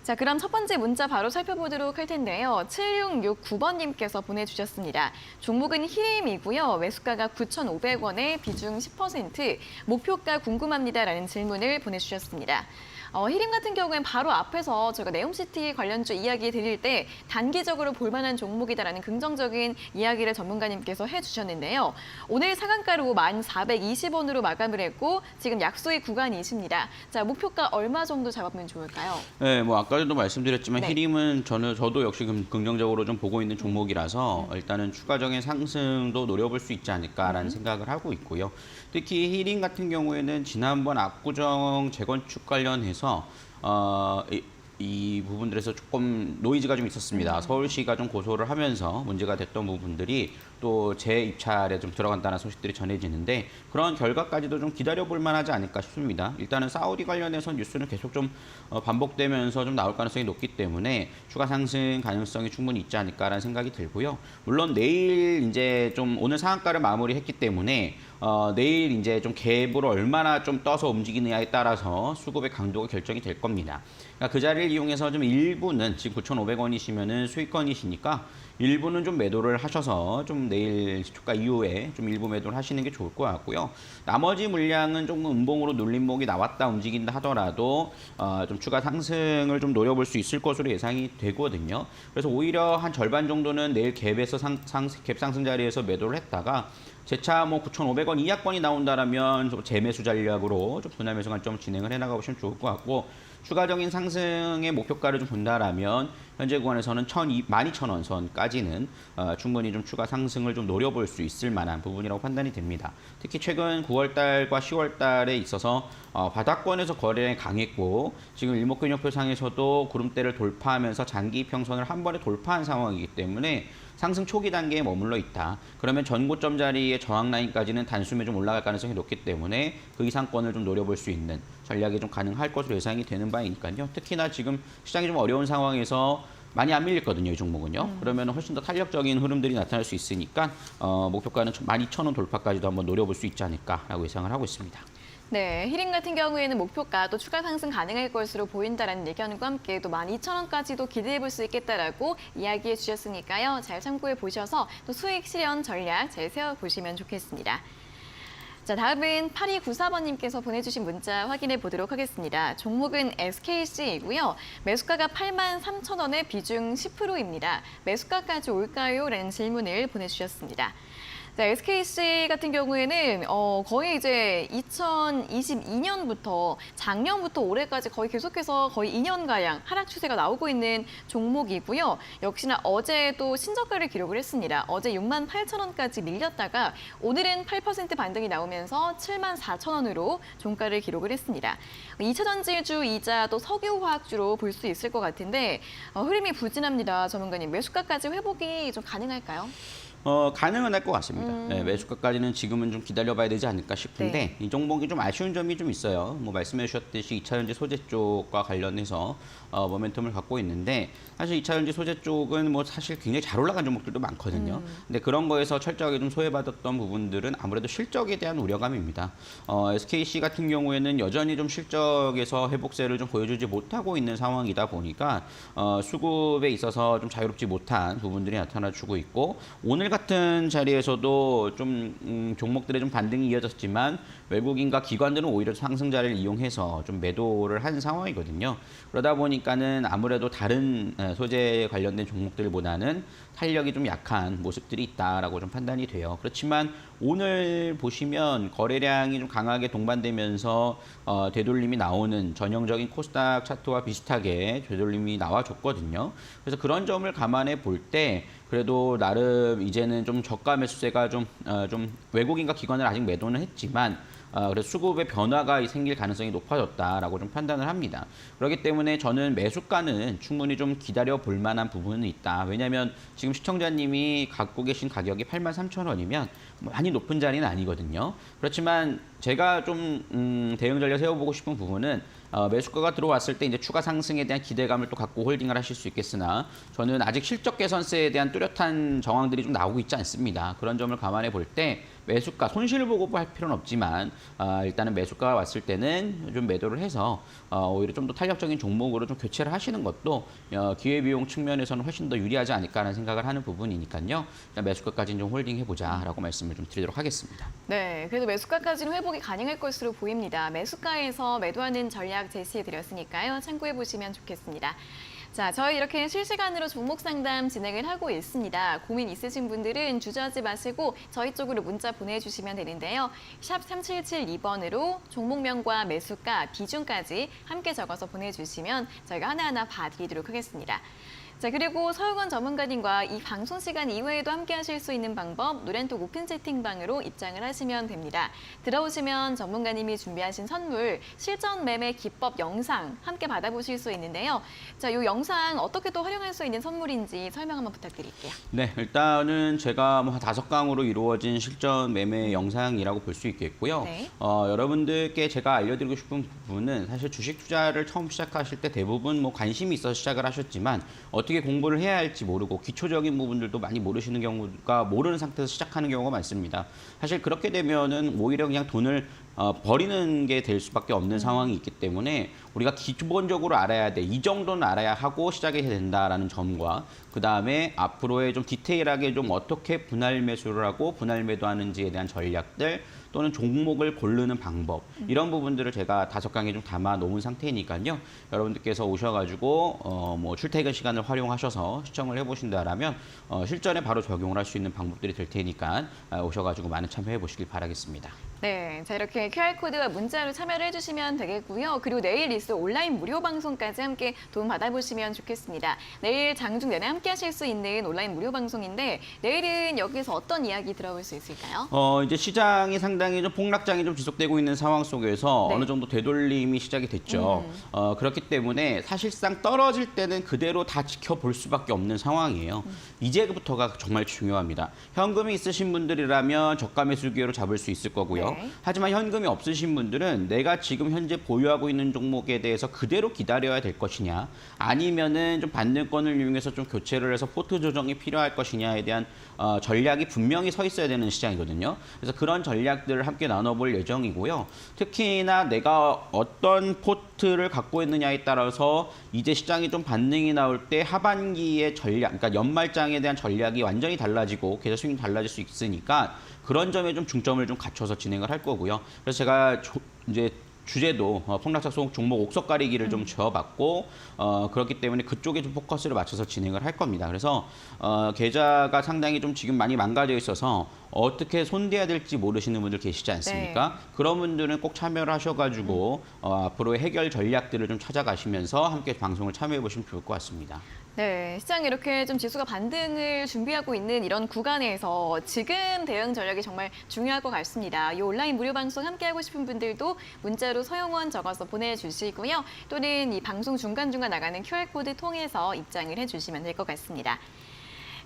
자, 그럼 첫 번째 문자 바로 살펴보도록 할 텐데요. 7669번님께서 보내주셨습니다. 종목은 히림이고요. 매수가가 9,500원에 비중 10%, 목표가 궁금합니다라는 질문을 보내주셨습니다. 히림 같은 경우엔 바로 앞에서 저희가 네옴시티 관련주 이야기 드릴 때 단기적으로 볼만한 종목이다라는 긍정적인 이야기를 전문가님께서 해주셨는데요. 오늘 상한가로 1,420원으로 마감을 했고 지금 약소의 구간이십니다. 자, 목표가 얼마 정도 잡으면 좋을까요? 네, 뭐 아까도 말씀드렸지만 네. 히림은 저도 역시 긍정적으로 좀 보고 있는 종목이라서 일단은 추가적인 상승도 노려볼 수 있지 않을까라는 생각을 하고 있고요. 특히 히림 같은 경우에는 지난번 압구정 재건축 관련해서 이 부분들에서 조금 노이즈가 좀 있었습니다. 서울시가 좀 고소를 하면서 문제가 됐던 부분들이 또 재입찰에 좀 들어간다는 소식들이 전해지는데 그런 결과까지도 좀 기다려볼 만하지 않을까 싶습니다. 일단은 사우디 관련해서 뉴스는 계속 좀 반복되면서 좀 나올 가능성이 높기 때문에 추가 상승 가능성이 충분히 있지 않을까라는 생각이 들고요. 물론 내일 이제 좀 오늘 상한가를 마무리했기 때문에 내일 이제 좀 갭으로 얼마나 좀 떠서 움직이느냐에 따라서 수급의 강도가 결정이 될 겁니다. 그러니까 그 자리를 이용해서 좀 일부는 지금 9,500원이시면은 수익권이시니까 일부는 좀 매도를 하셔서 좀 내일 시초가 이후에 좀 일부 매도를 하시는 게 좋을 것 같고요. 나머지 물량은 조금 음봉으로 눌림목이 나왔다 움직인다 하더라도 좀 추가 상승을 좀 노려볼 수 있을 것으로 예상이 되거든요. 그래서 오히려 한 절반 정도는 내일 갭에서 갭 상승 자리에서 매도를 했다가 재차 뭐 9,500원 이하권이 나온다라면 좀 재매수 전략으로 좀 분할 매수 관점 진행을 해나가 보시면 좋을 것 같고 추가적인 상승의 목표가를 좀 본다라면 현재 구간에서는 12,000원 선까지는 충분히 좀 추가 상승을 좀 노려볼 수 있을 만한 부분이라고 판단이 됩니다. 특히 최근 9월달과 10월달에 있어서 바닥권에서 거래량이 강했고 지금 일목균형표상에서도 구름대를 돌파하면서 장기 이평선을 한 번에 돌파한 상황이기 때문에 상승 초기 단계에 머물러 있다. 그러면 전고점 자리의 저항 라인까지는 단숨에 좀 올라갈 가능성이 높기 때문에 그 이상권을 좀 노려볼 수 있는 전략이 좀 가능할 것으로 예상이 되는 바이니까요. 특히나 지금 시장이 좀 어려운 상황에서 많이 안 밀렸거든요, 이 종목은요. 그러면 훨씬 더 탄력적인 흐름들이 나타날 수 있으니까 목표가는 12,000원 돌파까지도 한번 노려볼 수 있지 않을까라고 예상을 하고 있습니다. 네, 히링 같은 경우에는 목표가 또 추가 상승 가능할 것으로 보인다라는 의견과 함께 또 12,000원까지도 기대해 볼 수 있겠다라고 이야기해 주셨으니까요. 잘 참고해 보셔서 또 수익 실현 전략 잘 세워보시면 좋겠습니다. 자, 다음은 8294번님께서 보내주신 문자 확인해 보도록 하겠습니다. 종목은 SKC이고요. 매수가가 83,000원에 비중 10%입니다. 매수가까지 올까요? 라는 질문을 보내주셨습니다. 자, SKC 같은 경우에는 거의 이제 2022년부터 작년부터 올해까지 거의 계속해서 거의 2년가량 하락 추세가 나오고 있는 종목이고요. 역시나 어제도 신저가를 기록을 했습니다. 어제 68,000원까지 밀렸다가 오늘은 8% 반등이 나오면서 74,000원으로 종가를 기록을 했습니다. 2차전지주이자 또 석유화학주로 볼 수 있을 것 같은데 흐름이 부진합니다. 전문가님, 매수가까지 회복이 좀 가능할까요? 가능은 할 것 같습니다. 네, 매수가까지는 지금은 좀 기다려봐야 되지 않을까 싶은데 이 종목이 좀 아쉬운 점이 좀 있어요. 뭐 말씀해 주셨듯이 2차전지 소재 쪽과 관련해서 모멘텀을 갖고 있는데 사실 2차전지 소재 쪽은 뭐 사실 굉장히 잘 올라간 종목들도 많거든요. 근데 그런 거에서 철저하게 좀 소외받았던 부분들은 아무래도 실적에 대한 우려감입니다. SKC 같은 경우에는 여전히 좀 실적에서 회복세를 좀 보여주지 못하고 있는 상황이다 보니까 수급에 있어서 좀 자유롭지 못한 부분들이 나타나주고 있고 오늘 같은 자리에서도 좀 종목들의 좀 반등이 이어졌지만 외국인과 기관들은 오히려 상승자를 이용해서 좀 매도를 한 상황이거든요. 그러다 보니까는 아무래도 다른 소재 관련된 종목들보다는 탄력이 좀 약한 모습들이 있다라고 좀 판단이 돼요. 그렇지만 오늘 보시면 거래량이 좀 강하게 동반되면서 되돌림이 나오는 전형적인 코스닥 차트와 비슷하게 되돌림이 나와줬거든요. 그래서 그런 점을 감안해 볼 때 그래도 나름 이제는 좀 저가 매수세가 좀 외국인과 기관을 아직 매도는 했지만 그래서 수급의 변화가 생길 가능성이 높아졌다라고 좀 판단을 합니다. 그렇기 때문에 저는 매수가는 충분히 좀 기다려 볼 만한 부분은 있다. 왜냐하면 지금 시청자님이 갖고 계신 가격이 83,000원이면 많이 높은 자리는 아니거든요. 그렇지만 제가 좀 대응 전략 세워보고 싶은 부분은 매수가가 들어왔을 때 이제 추가 상승에 대한 기대감을 또 갖고 홀딩을 하실 수 있겠으나 저는 아직 실적 개선세에 대한 뚜렷한 정황들이 좀 나오고 있지 않습니다. 그런 점을 감안해 볼 때 매수가 손실을 보고 할 필요는 없지만 일단은 매수가가 왔을 때는 좀 매도를 해서 오히려 좀 더 탄력적인 종목으로 좀 교체를 하시는 것도 기회비용 측면에서는 훨씬 더 유리하지 않을까라는 생각을 하는 부분이니까요. 일단 매수가까지는 좀 홀딩해보자라고 말씀을 좀 드리도록 하겠습니다. 네, 그래도 매수가까지는 회복이 가능할 것으로 보입니다. 매수가에서 매도하는 전략 제시해드렸으니까요. 참고해보시면 좋겠습니다. 자, 저희 이렇게 실시간으로 종목 상담 진행을 하고 있습니다. 고민 있으신 분들은 주저하지 마시고 저희 쪽으로 문자 보내주시면 되는데요. 샵 3772번으로 종목명과 매수가, 비중까지 함께 적어서 보내주시면 저희가 하나하나 봐드리도록 하겠습니다. 자, 그리고 서영원 전문가님과 이 방송 시간 이외에도 함께 하실 수 있는 방법 노렌톡 오픈 채팅방으로 입장을 하시면 됩니다. 들어오시면 전문가님이 준비하신 선물 실전 매매 기법 영상 함께 받아보실 수 있는데요. 자, 이 영상 어떻게 또 활용할 수 있는 선물인지 설명 한번 부탁드릴게요. 네, 일단은 제가 뭐 5강으로 이루어진 실전 매매 영상이라고 볼 수 있겠고요. 네. 여러분들께 제가 알려드리고 싶은 부분은 사실 주식 투자를 처음 시작하실 때 대부분 뭐 관심이 있어서 시작을 하셨지만 어떻게 공부를 해야 할지 모르고 기초적인 부분들도 많이 모르시는 경우가 모르는 상태에서 시작하는 경우가 많습니다. 사실 그렇게 되면은 오히려 그냥 돈을 버리는 게 될 수밖에 없는 상황이 있기 때문에 우리가 기본적으로 알아야 돼. 이 정도는 알아야 하고 시작이 된다라는 점과 그다음에 앞으로의 좀 디테일하게 좀 어떻게 분할 매수를 하고 분할 매도하는지에 대한 전략들 또는 종목을 고르는 방법 이런 부분들을 제가 5강에 좀 담아 놓은 상태니까요. 여러분들께서 오셔가지고 뭐 출퇴근 시간을 활용하셔서 시청을 해보신다라면 실전에 바로 적용을 할 수 있는 방법들이 될 테니까 오셔가지고 많은 참여해 보시길 바라겠습니다. 네, 자 이렇게 QR코드와 문자로 참여를 해주시면 되겠고요. 그리고 내일 있을 온라인 무료 방송까지 함께 도움 받아보시면 좋겠습니다. 내일 장중 내내 함께 하실 수 있는 온라인 무료 방송인데 내일은 여기서 어떤 이야기 들어볼 수 있을까요? 이제 시장이 상당히 좀 폭락장이 좀 지속되고 있는 상황 속에서 네. 어느 정도 되돌림이 시작이 됐죠. 그렇기 때문에 사실상 떨어질 때는 그대로 다 지켜볼 수밖에 없는 상황이에요. 이제부터가 정말 중요합니다. 현금이 있으신 분들이라면 저가 매수 기회로 잡을 수 있을 거고요. 네. 하지만 현금이 없으신 분들은 내가 지금 현재 보유하고 있는 종목에 대해서 그대로 기다려야 될 것이냐, 아니면은 좀 반등권을 이용해서 좀 교체를 해서 포트 조정이 필요할 것이냐에 대한 전략이 분명히 서 있어야 되는 시장이거든요. 그래서 그런 전략들을 함께 나눠볼 예정이고요. 특히나 내가 어떤 포트를 갖고 있느냐에 따라서 이제 시장이 좀 반등이 나올 때 하반기의 전략, 그러니까 연말장에 대한 전략이 완전히 달라지고 계좌 수익이 달라질 수 있으니까 그런 점에 좀 중점을 좀 갖춰서 진행을 할 거고요. 그래서 제가 이제 주제도 폭락적 종목 옥석 가리기를 좀 지어봤고 그렇기 때문에 그쪽에 좀 포커스를 맞춰서 진행을 할 겁니다. 그래서 계좌가 상당히 좀 지금 많이 망가져 있어서 어떻게 손대야 될지 모르시는 분들 계시지 않습니까? 네. 그런 분들은 꼭 참여를 하셔가지고 앞으로의 해결 전략들을 좀 찾아가시면서 함께 방송을 참여해 보시면 좋을 것 같습니다. 네, 시장이 이렇게 좀 지수가 반등을 준비하고 있는 이런 구간에서 지금 대응 전략이 정말 중요할 것 같습니다. 이 온라인 무료 방송 함께하고 싶은 분들도 문자로 서영원 적어서 보내주시고요. 또는 이 방송 중간중간 나가는 QR코드 통해서 입장을 해주시면 될 것 같습니다.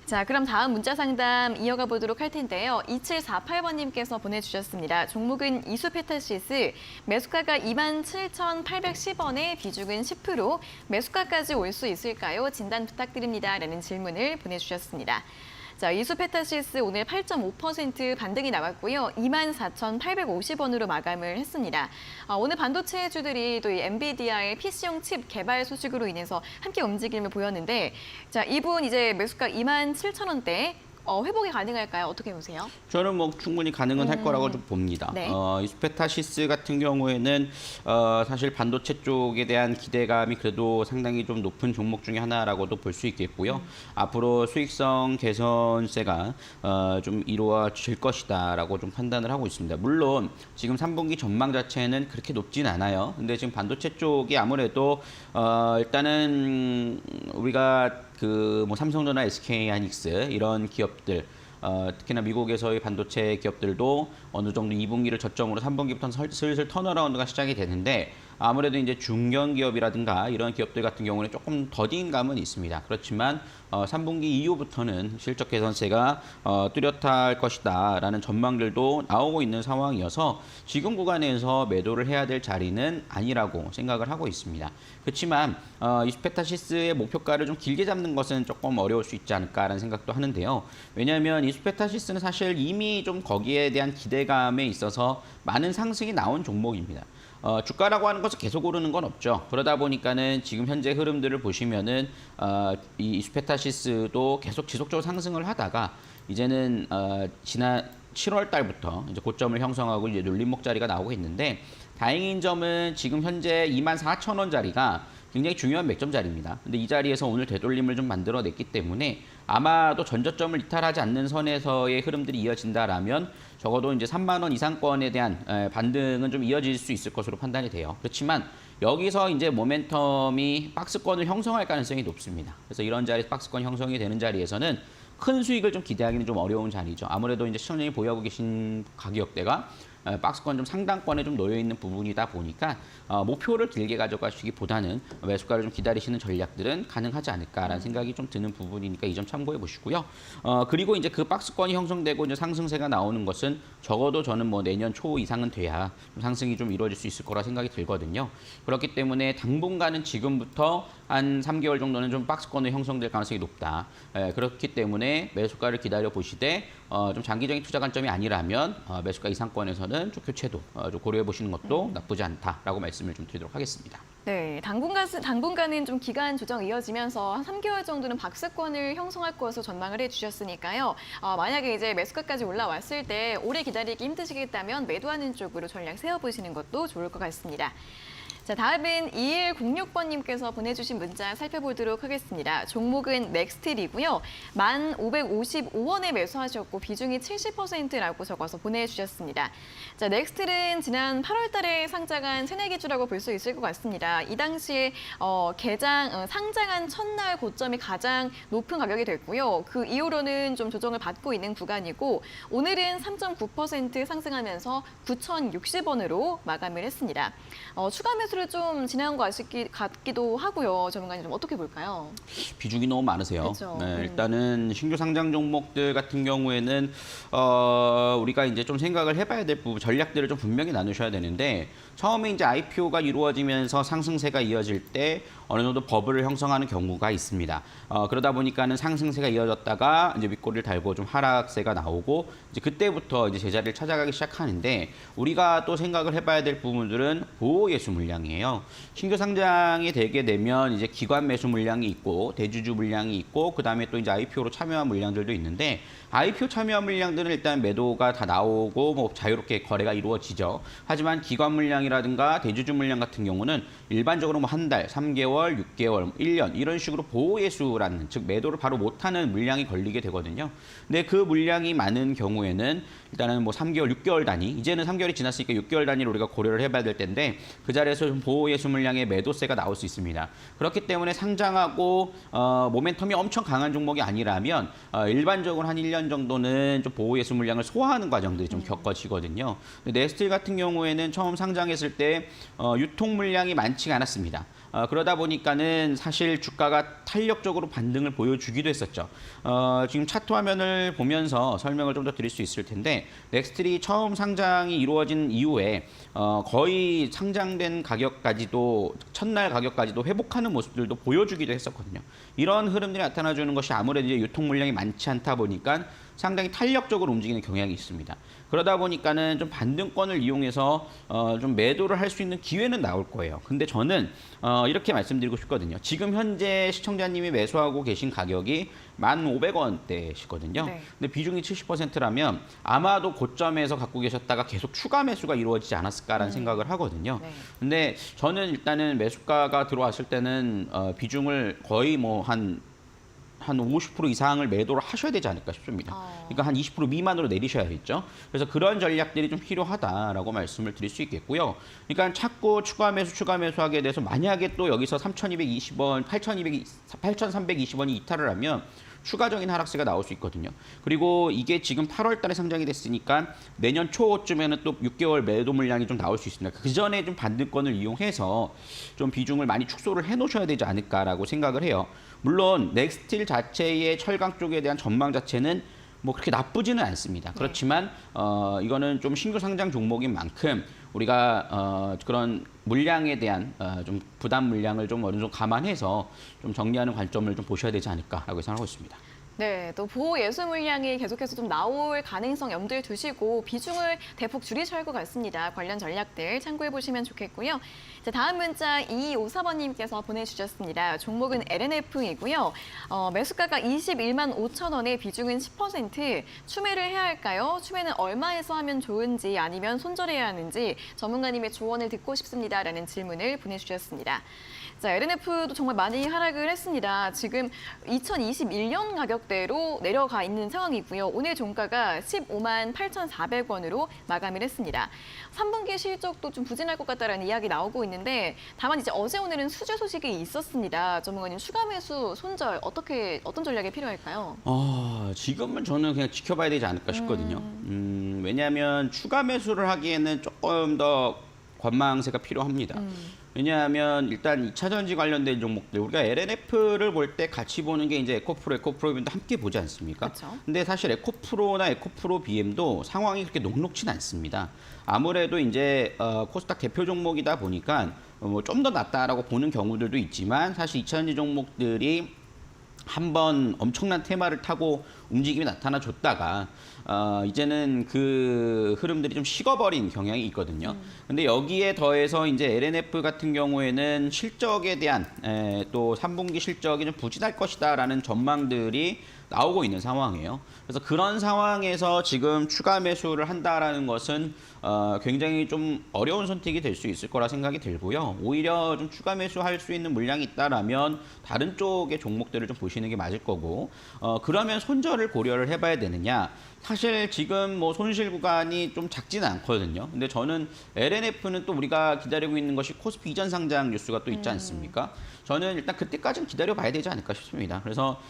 자, 그럼 다음 문자 상담 이어가 보도록 할 텐데요. 2748번님께서 보내주셨습니다. 종목은 이수페타시스, 매수가가 27,810원에 비중은 10%, 매수가까지 올 수 있을까요? 진단 부탁드립니다. 라는 질문을 보내주셨습니다. 자, 이수페타시스 오늘 8.5% 반등이 나왔고요. 24,850원으로 마감을 했습니다. 오늘 반도체주들이 또 이 엔비디아의 PC용 칩 개발 소식으로 인해서 함께 움직임을 보였는데, 자, 이분 이제 매수가 27,000원대 회복이 가능할까요? 어떻게 보세요? 저는 뭐 충분히 가능은 할 거라고 좀 봅니다. 네. 이스페타시스 같은 경우에는 사실 반도체 쪽에 대한 기대감이 그래도 상당히 좀 높은 종목 중에 하나라고도 볼 수 있겠고요. 앞으로 수익성 개선세가 좀 이루어질 것이다라고 좀 판단을 하고 있습니다. 물론 지금 3분기 전망 자체는 그렇게 높진 않아요. 근데 지금 반도체 쪽이 아무래도 일단은 우리가 그 뭐 삼성전자, SK하이닉스 이런 기업들 특히나 미국에서의 반도체 기업들도 어느 정도 2분기를 저점으로 3분기부터 슬슬 턴어라운드가 시작이 되는데 아무래도 이제 중견 기업이라든가 이런 기업들 같은 경우는 조금 더딘 감은 있습니다. 그렇지만 3분기 이후부터는 실적 개선세가 뚜렷할 것이다라는 전망들도 나오고 있는 상황이어서 지금 구간에서 매도를 해야 될 자리는 아니라고 생각을 하고 있습니다. 그렇지만 이스페타시스의 목표가를 좀 길게 잡는 것은 조금 어려울 수 있지 않을까라는 생각도 하는데요. 왜냐하면 이스페타시스는 사실 이미 좀 거기에 대한 기대감에 있어서 많은 상승이 나온 종목입니다. 주가라고 하는 것은 계속 오르는 건 없죠. 그러다 보니까는 지금 현재 흐름들을 보시면은 이 이스페타시스도 계속 지속적으로 상승을 하다가 이제는 지난 7월 달부터 이제 고점을 형성하고 이제 눌림목 자리가 나오고 있는데 다행인 점은 지금 현재 24,000원짜리가 굉장히 중요한 맥점 자리입니다. 근데 이 자리에서 오늘 되돌림을 좀 만들어냈기 때문에 아마도 전저점을 이탈하지 않는 선에서의 흐름들이 이어진다라면 적어도 이제 3만 원 이상권에 대한 반등은 좀 이어질 수 있을 것으로 판단이 돼요. 그렇지만 여기서 이제 모멘텀이 박스권을 형성할 가능성이 높습니다. 그래서 이런 자리 박스권 형성이 되는 자리에서는 큰 수익을 좀 기대하기는 좀 어려운 자리죠. 아무래도 이제 시청자님이 보유하고 계신 가격대가 박스권 좀 상단권에 좀 놓여 있는 부분이다 보니까 목표를 길게 가져가시기보다는 매수가를 좀 기다리시는 전략들은 가능하지 않을까라는 생각이 좀 드는 부분이니까 이 점 참고해 보시고요. 그리고 이제 그 박스권이 형성되고 이제 상승세가 나오는 것은 적어도 저는 뭐 내년 초 이상은 돼야 좀 상승이 좀 이루어질 수 있을 거라 생각이 들거든요. 그렇기 때문에 당분간은 지금부터 한 3개월 정도는 좀 박스권이 형성될 가능성이 높다. 그렇기 때문에 매수가를 기다려 보시되 좀 장기적인 투자 관점이 아니라면 매수가 이상권에서는 좀 교체도 좀 고려해 보시는 것도 나쁘지 않다라고 말씀을 좀 드리도록 하겠습니다. 네, 당분간은 좀 기간 조정 이어지면서 한 3개월 정도는 박스권을 형성할 것으로 전망을 해주셨으니까요. 만약에 이제 매수가까지 올라왔을 때 오래 기다리기 힘드시겠다면 매도하는 쪽으로 전략 세워보시는 것도 좋을 것 같습니다. 자, 다음은 2106번님께서 보내주신 문자 살펴보도록 하겠습니다. 종목은 넥스틸이고요. 1,555원에 매수하셨고 비중이 70%라고 적어서 보내주셨습니다. 자, 넥스틸은 지난 8월 달에 상장한 새내기주라고 볼 수 있을 것 같습니다. 이 당시에 상장한 첫날 고점이 가장 높은 가격이 됐고요. 그 이후로는 좀 조정을 받고 있는 구간이고 오늘은 3.9% 상승하면서 9,060원으로 마감을 했습니다. 추가 매수 매수를 좀 진행한 것 같기도 하고요. 전문가님 좀 어떻게 볼까요? 비중이 너무 많으세요. 그렇죠. 네, 일단은 신규 상장 종목들 같은 경우에는 우리가 이제 좀 생각을 해봐야 될 부분, 전략들을 좀 분명히 나누셔야 되는데 처음에 이제 IPO가 이루어지면서 상승세가 이어질 때 어느 정도 버블을 형성하는 경우가 있습니다. 그러다 보니까는 상승세가 이어졌다가 이제 윗꼬리를 달고 좀 하락세가 나오고 이제 그때부터 이제 제자리를 찾아가기 시작하는데 우리가 또 생각을 해봐야 될 부분들은 보호 예수 물량이에요. 신규 상장이 되게 되면 이제 기관 매수 물량이 있고 대주주 물량이 있고 그 다음에 또 이제 IPO로 참여한 물량들도 있는데 IPO 참여한 물량들은 일단 매도가 다 나오고 뭐 자유롭게 거래가 이루어지죠. 하지만 기관 물량이라든가 대주주 물량 같은 경우는 일반적으로 뭐 한 달, 3개월, 6개월, 1년 이런 식으로 보호 예수라는 즉 매도를 바로 못하는 물량이 걸리게 되거든요. 근데 그 물량이 많은 경우에는 일단은 뭐 3개월, 6개월 단위 이제는 3개월이 지났으니까 6개월 단위로 우리가 고려를 해봐야 될 텐데 그 자리에서 좀 보호 예수 물량의 매도세가 나올 수 있습니다. 그렇기 때문에 상장하고 모멘텀이 엄청 강한 종목이 아니라면 일반적으로 한 1년 정도는 좀 보호 예수 물량을 소화하는 과정들이 좀 겪어지거든요. 넥스틸 같은 경우에는 처음 상장했을 때 유통 물량이 많지가 않았습니다. 그러다 보니까는 사실 주가가 탄력적으로 반등을 보여주기도 했었죠. 지금 차트 화면을 보면서 설명을 좀 더 드릴 수 있을 텐데 넥스틸이 처음 상장이 이루어진 이후에 거의 상장된 가격까지도 첫날 가격까지도 회복하는 모습들도 보여주기도 했었거든요. 이런 흐름들이 나타나주는 것이 아무래도 이제 유통 물량이 많지 않다 보니까 상당히 탄력적으로 움직이는 경향이 있습니다. 그러다 보니까는 좀 반등권을 이용해서 좀 매도를 할 수 있는 기회는 나올 거예요. 근데 저는 이렇게 말씀드리고 싶거든요. 지금 현재 시청자님이 매수하고 계신 가격이 1,500원대시거든요. 네. 근데 비중이 70%라면 아마도 고점에서 갖고 계셨다가 계속 추가 매수가 이루어지지 않았을까라는 생각을 하거든요. 네. 근데 저는 일단은 매수가가 들어왔을 때는 비중을 거의 뭐 한 50% 이상을 매도를 하셔야 되지 않을까 싶습니다. 그러니까 한 20% 미만으로 내리셔야겠죠. 그래서 그런 전략들이 좀 필요하다라고 말씀을 드릴 수 있겠고요. 그러니까 자꾸 추가 매수하게 돼서 만약에 또 여기서 3,220원, 8,320원이 이탈을 하면 추가적인 하락세가 나올 수 있거든요. 그리고 이게 지금 8월 달에 상장이 됐으니까 내년 초쯤에는 또 6개월 매도 물량이 좀 나올 수 있습니다. 그 전에 좀 반등권을 이용해서 좀 비중을 많이 축소를 해 놓으셔야 되지 않을까라고 생각을 해요. 물론 넥스틸 자체의 철강 쪽에 대한 전망 자체는 뭐 그렇게 나쁘지는 않습니다. 그렇지만 이거는 좀 신규 상장 종목인 만큼 우리가 그런 물량에 대한 좀 부담 물량을 좀 어느 정도 감안해서 좀 정리하는 관점을 좀 보셔야 되지 않을까라고 생각하고 있습니다. 네, 또 보호 예수 물량이 계속해서 좀 나올 가능성 염두에 두시고 비중을 대폭 줄이셔야 할 것 같습니다. 관련 전략들 참고해 보시면 좋겠고요. 자, 다음 문자 2254번님께서 보내주셨습니다. 종목은 LNF이고요. 매수가가 21만 5천 원에 비중은 10%. 추매를 해야 할까요? 추매는 얼마에서 하면 좋은지 아니면 손절해야 하는지 전문가님의 조언을 듣고 싶습니다라는 질문을 보내주셨습니다. 자, LNF도 정말 많이 하락을 했습니다. 지금 2021년 가격대로 내려가 있는 상황이고요. 오늘 종가가 15만 8,400원으로 마감을 했습니다. 3분기 실적도 좀 부진할 것 같다라는 이야기 나오고 있는데 다만 이제 어제 오늘은 수주 소식이 있었습니다. 전문가님 추가 매수 손절 어떤 전략이 필요할까요? 지금은 저는 그냥 지켜봐야 되지 않을까 싶거든요. 왜냐하면 추가 매수를 하기에는 조금 더 관망세가 필요합니다. 왜냐하면 일단 2차 전지 관련된 종목들 우리가 LNF를 볼 때 같이 보는 게 이제 에코프로 함께 보지 않습니까? 그렇죠. 근데 사실 에코프로나 에코프로 BM도 상황이 그렇게 녹록진 않습니다. 아무래도 이제 코스닥 대표 종목이다 보니까 뭐 좀 더 낫다라고 보는 경우들도 있지만 사실 2차 전지 종목들이 한번 엄청난 테마를 타고 움직임이 나타나 줬다가 이제는 그 흐름들이 좀 식어버린 경향이 있거든요. 근데 여기에 더해서 이제 LNF 같은 경우에는 실적에 대한 또 3분기 실적이 좀 부진할 것이다라는 전망들이 나오고 있는 상황이에요. 그래서 그런 상황에서 지금 추가 매수를 한다라는 것은 굉장히 좀 어려운 선택이 될 수 있을 거라 생각이 들고요. 오히려 좀 추가 매수할 수 있는 물량이 있다라면 다른 쪽의 종목들을 좀 보시는 게 맞을 거고 그러면 손절을 고려를 해봐야 되느냐. 사실 지금 뭐 손실 구간이 좀 작지는 않거든요. 근데 저는 LNF는 또 우리가 기다리고 있는 것이 코스피 이전 상장 뉴스가 또 있지 않습니까? 저는 일단 그때까지는 기다려봐야 되지 않을까 싶습니다. 그래서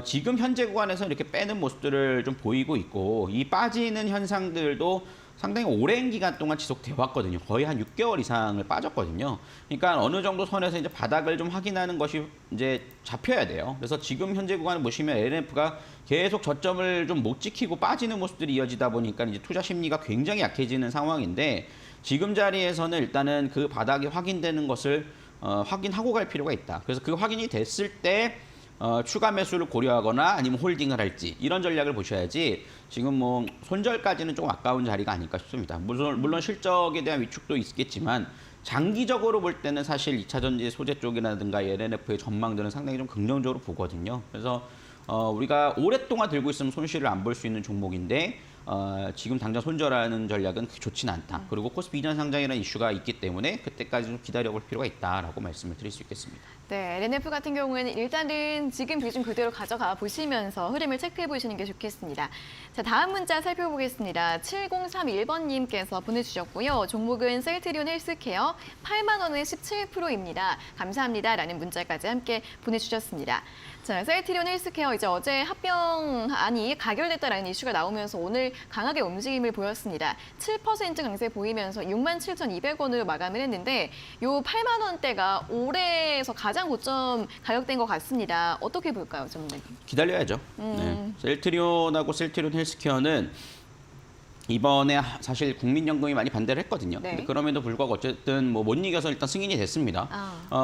지금 현재 구간에서 이렇게 빼는 모습들을 좀 보이고 있고 이 빠지는 현상들도 상당히 오랜 기간 동안 지속돼 왔거든요. 거의 한 6개월 이상을 빠졌거든요. 그러니까 어느 정도 선에서 이제 바닥을 좀 확인하는 것이 이제 잡혀야 돼요. 그래서 지금 현재 구간을 보시면 LNF가 계속 저점을 좀 못 지키고 빠지는 모습들이 이어지다 보니까 이제 투자 심리가 굉장히 약해지는 상황인데 지금 자리에서는 일단은 그 바닥이 확인되는 것을 확인하고 갈 필요가 있다. 그래서 그 확인이 됐을 때 추가 매수를 고려하거나 아니면 홀딩을 할지 이런 전략을 보셔야지 지금 뭐 손절까지는 좀 아까운 자리가 아닐까 싶습니다. 물론 실적에 대한 위축도 있겠지만 장기적으로 볼 때는 사실 2차 전지 소재 쪽이라든가 LNF의 전망들은 상당히 좀 긍정적으로 보거든요. 그래서 우리가 오랫동안 들고 있으면 손실을 안 볼 수 있는 종목인데 지금 당장 손절하는 전략은 그렇게 좋지는 않다. 그리고 코스피 이전 상장이라는 이슈가 있기 때문에 그때까지 좀 기다려볼 필요가 있다라고 말씀을 드릴 수 있겠습니다. 네, LNF 같은 경우에는 일단은 지금 비중 그대로 가져가 보시면서 흐름을 체크해 보시는 게 좋겠습니다. 자, 다음 문자 살펴보겠습니다. 7031번님께서 보내주셨고요. 종목은 셀트리온 헬스케어 8만 원에 17%입니다. 감사합니다. 라는 문자까지 함께 보내주셨습니다. 자, 셀트리온 헬스케어 이제 어제 합병안이 가결됐다라는 이슈가 나오면서 오늘 강하게 움직임을 보였습니다. 7% 강세 보이면서 67,200원으로 마감을 했는데 요 8만 원대가 올해에서 가장 고점 가격된 것 같습니다. 어떻게 볼까요, 전문가님? 기다려야죠. 네. 셀트리온하고 셀트리온 헬스케어는 이번에 사실 국민연금이 많이 반대를 했거든요. 네. 근데 그럼에도 불구하고 어쨌든 뭐 못 이겨서 일단 승인이 됐습니다.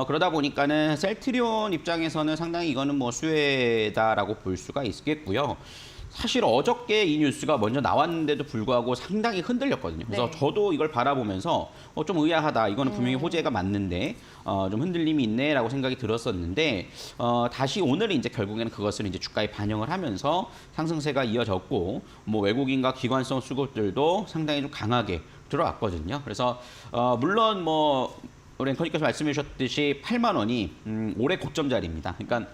그러다 보니까는 셀트리온 입장에서는 상당히 이거는 뭐 수혜다라고 볼 수가 있겠고요. 사실 어저께 이 뉴스가 먼저 나왔는데도 불구하고 상당히 흔들렸거든요. 그래서 네. 저도 이걸 바라보면서 좀 의아하다. 이거는 분명히 호재가 맞는데 좀 흔들림이 있네라고 생각이 들었었는데 다시 오늘 이제 결국에는 그것을 이제 주가에 반영을 하면서 상승세가 이어졌고 뭐 외국인과 기관성 수급들도 상당히 좀 강하게 들어왔거든요. 그래서 물론 뭐 우리 앵커님께서 말씀해 주셨듯이 8만 원이 올해 고점 자리입니다. 그러니까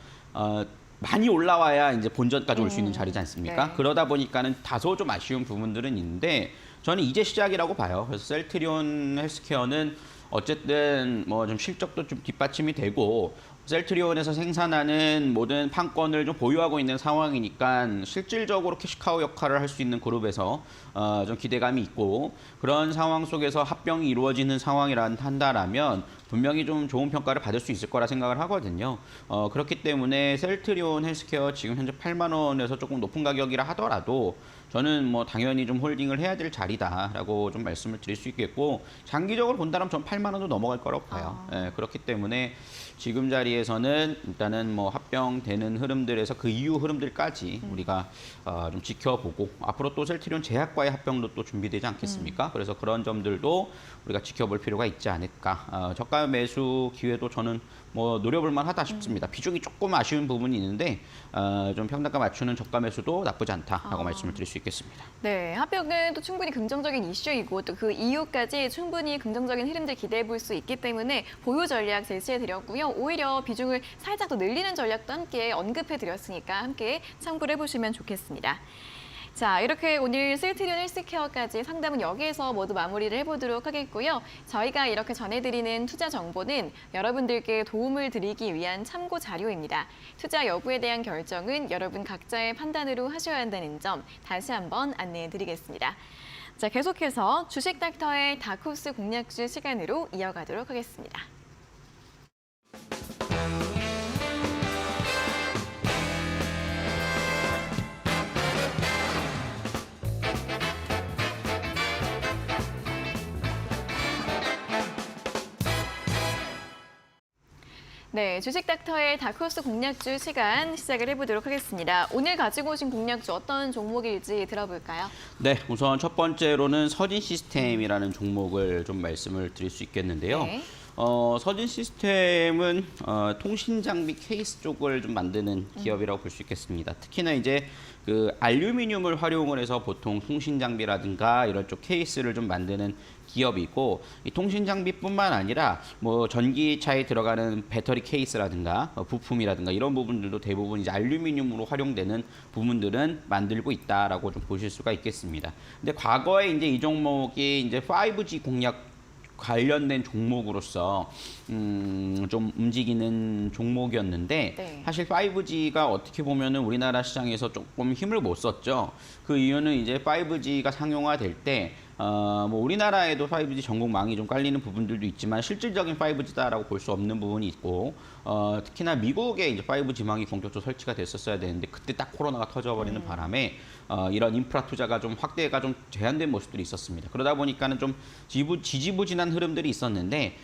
많이 올라와야 이제 본전까지 올 수 있는 자리지 않습니까? 네. 그러다 보니까는 다소 좀 아쉬운 부분들은 있는데 저는 이제 시작이라고 봐요. 그래서 셀트리온 헬스케어는 어쨌든 뭐 좀 실적도 좀 뒷받침이 되고 셀트리온에서 생산하는 모든 판권을 좀 보유하고 있는 상황이니까 실질적으로 캐시카우 역할을 할 수 있는 그룹에서 좀 기대감이 있고 그런 상황 속에서 합병이 이루어지는 상황이라 한다라면 분명히 좀 좋은 평가를 받을 수 있을 거라 생각을 하거든요. 그렇기 때문에 셀트리온 헬스케어 지금 현재 8만 원에서 조금 높은 가격이라 하더라도 저는 뭐 당연히 좀 홀딩을 해야 될 자리다라고 좀 말씀을 드릴 수 있겠고 장기적으로 본다면 전 8만 원도 넘어갈 거라고 봐요. 예, 그렇기 때문에 지금 자리에서는 일단은 뭐 합병되는 흐름들에서 그 이후 흐름들까지 우리가 좀 지켜보고 앞으로 또 셀트리온 제약과의 합병도 또 준비되지 않겠습니까? 그래서 그런 점들도 우리가 지켜볼 필요가 있지 않을까. 저가 매수 기회도 저는 뭐 노려볼 만하다 싶습니다. 비중이 조금 아쉬운 부분이 있는데 좀 평단가 맞추는 저가 매수도 나쁘지 않다라고 말씀을 드릴 수 있겠습니다. 네, 합병은 또 충분히 긍정적인 이슈이고 또 그 이후까지 충분히 긍정적인 흐름들 기대해 볼 수 있기 때문에 보유 전략 제시해 드렸고요. 오히려 비중을 살짝 더 늘리는 전략도 함께 언급해 드렸으니까 함께 참고를 해보시면 좋겠습니다. 자, 이렇게 오늘 셀트리온 헬스케어까지 상담은 여기에서 모두 마무리를 해보도록 하겠고요. 저희가 이렇게 전해드리는 투자 정보는 여러분들께 도움을 드리기 위한 참고 자료입니다. 투자 여부에 대한 결정은 여러분 각자의 판단으로 하셔야 한다는 점 다시 한번 안내해 드리겠습니다. 자, 계속해서 주식 닥터의 다크호스 공략주 시간으로 이어가도록 하겠습니다. 네, 주식 닥터의 다크호스 공략주 시간 시작을 해보도록 하겠습니다. 오늘 가지고 오신 공략주 어떤 종목일지 들어볼까요? 네, 우선 첫 번째로는 서진 시스템이라는 종목을 좀 말씀을 드릴 수 있겠는데요. 네. 서진 시스템은 통신 장비 케이스 쪽을 좀 만드는 기업이라고 볼 수 있겠습니다. 특히나 이제 그 알루미늄을 활용을 해서 보통 통신 장비라든가 이런 쪽 케이스를 좀 만드는 기업이고, 이 통신 장비뿐만 아니라 뭐 전기차에 들어가는 배터리 케이스라든가 부품이라든가 이런 부분들도 대부분 이제 알루미늄으로 활용되는 부분들은 만들고 있다라고 좀 보실 수가 있겠습니다. 근데 과거에 이제 이 종목이 이제 5G 공략 관련된 종목으로서 좀 움직이는 종목이었는데, 네. 사실 5G가 어떻게 보면은 우리나라 시장에서 조금 힘을 못 썼죠. 그 이유는 이제 5G가 상용화될 때 뭐 우리나라에도 5G 전국망이 좀 깔리는 부분들도 있지만 실질적인 5G다라고 볼 수 없는 부분이 있고, 특히나 미국에 이제 5G망이 본격적으로 설치가 됐었어야 되는데 그때 딱 코로나가 터져버리는 바람에 이런 인프라 투자가 좀 확대가 좀 제한된 모습들이 있었습니다. 그러다 보니까는 좀 지지부진한 흐름들이 있었는데,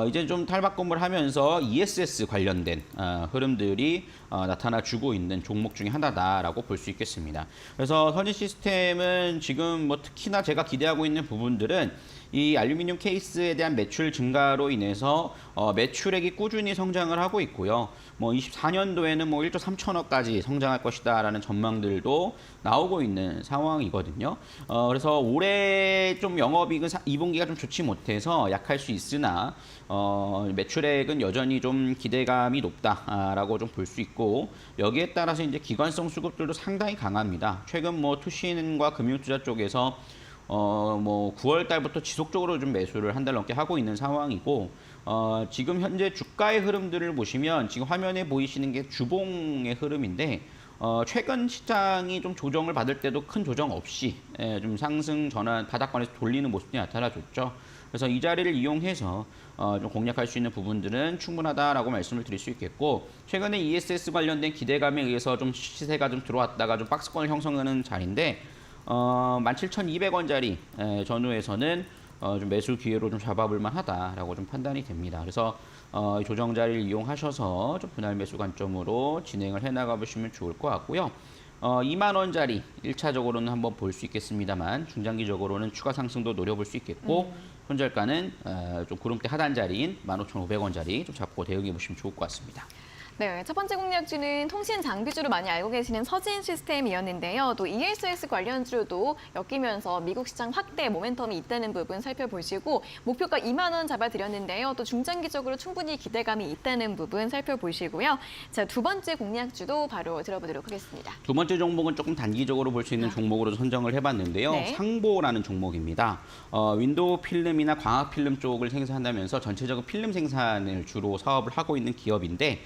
이제 좀 탈바꿈을 하면서 ESS 관련된 흐름들이 나타나주고 있는 종목 중에 하나다라고 볼 수 있겠습니다. 그래서 서진 시스템은 지금 뭐 특히나 제가 기대하고 있는 부분들은 이 알루미늄 케이스에 대한 매출 증가로 인해서 매출액이 꾸준히 성장을 하고 있고요. 뭐 24년도에는 뭐 1조 3천억까지 성장할 것이다라는 전망들도 나오고 있는 상황이거든요. 그래서 올해 좀 영업이익은 2분기가 좀 좋지 못해서 약할 수 있으나 매출액은 여전히 좀 기대감이 높다라고 좀 볼 수 있고, 여기에 따라서 이제 기관성 수급들도 상당히 강합니다. 최근 뭐 투신과 금융투자 쪽에서 뭐 9월 달부터 지속적으로 좀 매수를 한 달 넘게 하고 있는 상황이고, 지금 현재 주가의 흐름들을 보시면 지금 화면에 보이시는 게 주봉의 흐름인데, 최근 시장이 좀 조정을 받을 때도 큰 조정 없이 좀 상승 전환 바닥권에서 돌리는 모습이 나타나줬죠. 그래서 이 자리를 이용해서 좀 공략할 수 있는 부분들은 충분하다라고 말씀을 드릴 수 있겠고, 최근에 ESS 관련된 기대감에 의해서 좀 시세가 좀 들어왔다가 좀 박스권을 형성하는 자리인데, 17,200원짜리 전후에서는 좀 매수 기회로 좀 잡아볼 만하다라고 좀 판단이 됩니다. 그래서 조정 자리를 이용하셔서 좀 분할 매수 관점으로 진행을 해나가 보시면 좋을 것 같고요. 2만 원짜리 1차적으로는 한번 볼 수 있겠습니다만 중장기적으로는 추가 상승도 노려볼 수 있겠고, 손절가는 좀 구름대 하단 자리인 15,500원짜리 좀 잡고 대응해 보시면 좋을 것 같습니다. 네, 첫 번째 공략주는 통신 장비주로 많이 알고 계시는 서진 시스템이었는데요. 또 ESS 관련주로도 엮이면서 미국 시장 확대 모멘텀이 있다는 부분 살펴보시고, 목표가 2만 원 잡아드렸는데요. 또 중장기적으로 충분히 기대감이 있다는 부분 살펴보시고요. 자, 두 번째 공략주도 바로 들어보도록 하겠습니다. 두 번째 종목은 조금 단기적으로 볼 수 있는 종목으로 선정을 해봤는데요. 네. 상보라는 종목입니다. 윈도우 필름이나 광학 필름 쪽을 생산한다면서 전체적인 필름 생산을 주로 사업을 하고 있는 기업인데,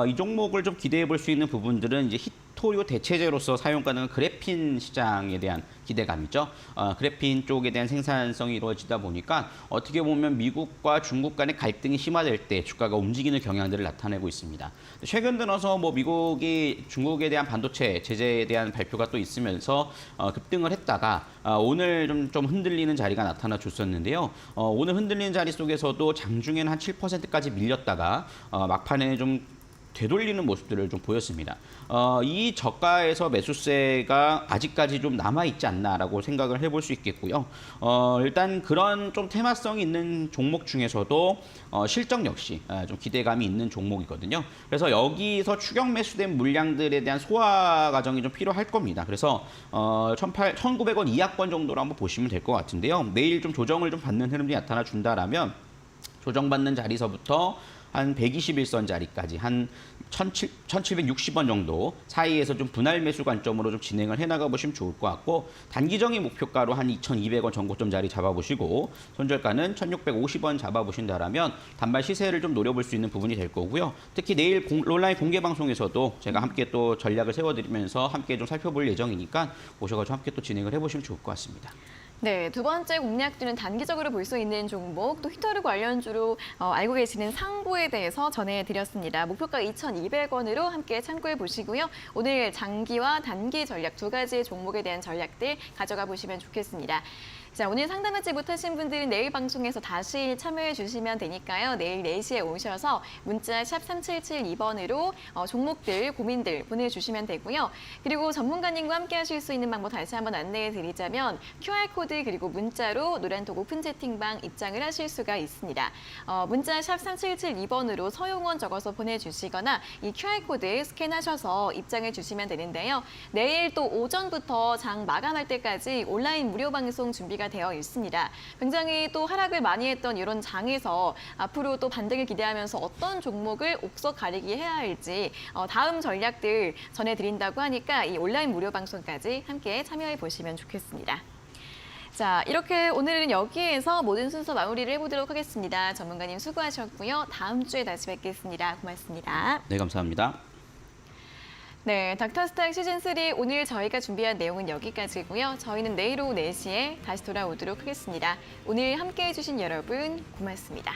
이 종목을 좀 기대해 볼 수 있는 부분들은 이제 히토리오 대체제로서 사용 가능한 그래핀 시장에 대한 기대감이죠. 그래핀 쪽에 대한 생산성이 이루어지다 보니까 어떻게 보면 미국과 중국 간의 갈등이 심화될 때 주가가 움직이는 경향들을 나타내고 있습니다. 최근 들어서 뭐 미국이 중국에 대한 반도체 제재에 대한 발표가 또 있으면서 급등을 했다가 오늘 좀 흔들리는 자리가 나타나 줬었는데요. 오늘 흔들리는 자리 속에서도 장중에는 한 7%까지 밀렸다가 막판에 좀 되돌리는 모습들을 좀 보였습니다. 이 저가에서 매수세가 아직까지 좀 남아있지 않나라고 생각을 해볼 수 있겠고요. 일단 그런 좀 테마성이 있는 종목 중에서도 실적 역시 좀 기대감이 있는 종목이거든요. 그래서 여기서 추격 매수된 물량들에 대한 소화 과정이 좀 필요할 겁니다. 그래서 1,900원 이하권 정도로 한번 보시면 될 것 같은데요. 내일 좀 조정을 좀 받는 흐름이 나타나 준다라면 조정받는 자리서부터 한 121선 자리까지 한 1,760원 정도 사이에서 좀 분할 매수 관점으로 좀 진행을 해나가 보시면 좋을 것 같고, 단기적인 목표가로 한 2,200원 전고점 자리 잡아보시고, 손절가는 1,650원 잡아보신다라면 단발 시세를 좀 노려볼 수 있는 부분이 될 거고요. 특히 내일 온라인 공개 방송에서도 제가 함께 또 전략을 세워드리면서 함께 좀 살펴볼 예정이니까 오셔가지고 함께 또 진행을 해보시면 좋을 것 같습니다. 네, 두 번째 공략주는 단기적으로 볼 수 있는 종목, 또 히터리 관련주로 알고 계시는 상보에 대해서 전해드렸습니다. 목표가 2,200원으로 함께 참고해 보시고요. 오늘 장기와 단기 전략 두 가지 종목에 대한 전략들 가져가 보시면 좋겠습니다. 자, 오늘 상담하지 못하신 분들은 내일 방송에서 다시 참여해 주시면 되니까요. 내일 4시에 오셔서 문자 샵 3772번으로 종목들, 고민들 보내주시면 되고요. 그리고 전문가님과 함께 하실 수 있는 방법 다시 한번 안내해 드리자면 QR코드 QR코드 그리고 문자로 노란톡 오픈 채팅방 입장을 하실 수가 있습니다. 문자 샵 3772번으로 서용원 적어서 보내주시거나 이 QR코드 스캔하셔서 입장을 주시면 되는데요. 내일 또 오전부터 장 마감할 때까지 온라인 무료 방송 준비가 되어 있습니다. 굉장히 또 하락을 많이 했던 이런 장에서 앞으로 또 반등을 기대하면서 어떤 종목을 옥석 가리기 해야 할지 다음 전략들 전해드린다고 하니까 이 온라인 무료 방송까지 함께 참여해 보시면 좋겠습니다. 자, 이렇게 오늘은 여기에서 모든 순서 마무리를 해보도록 하겠습니다. 전문가님 수고하셨고요. 다음 주에 다시 뵙겠습니다. 고맙습니다. 네, 감사합니다. 네, 닥터스탁 시즌3 오늘 저희가 준비한 내용은 여기까지고요. 저희는 내일 오후 4시에 다시 돌아오도록 하겠습니다. 오늘 함께해 주신 여러분 고맙습니다.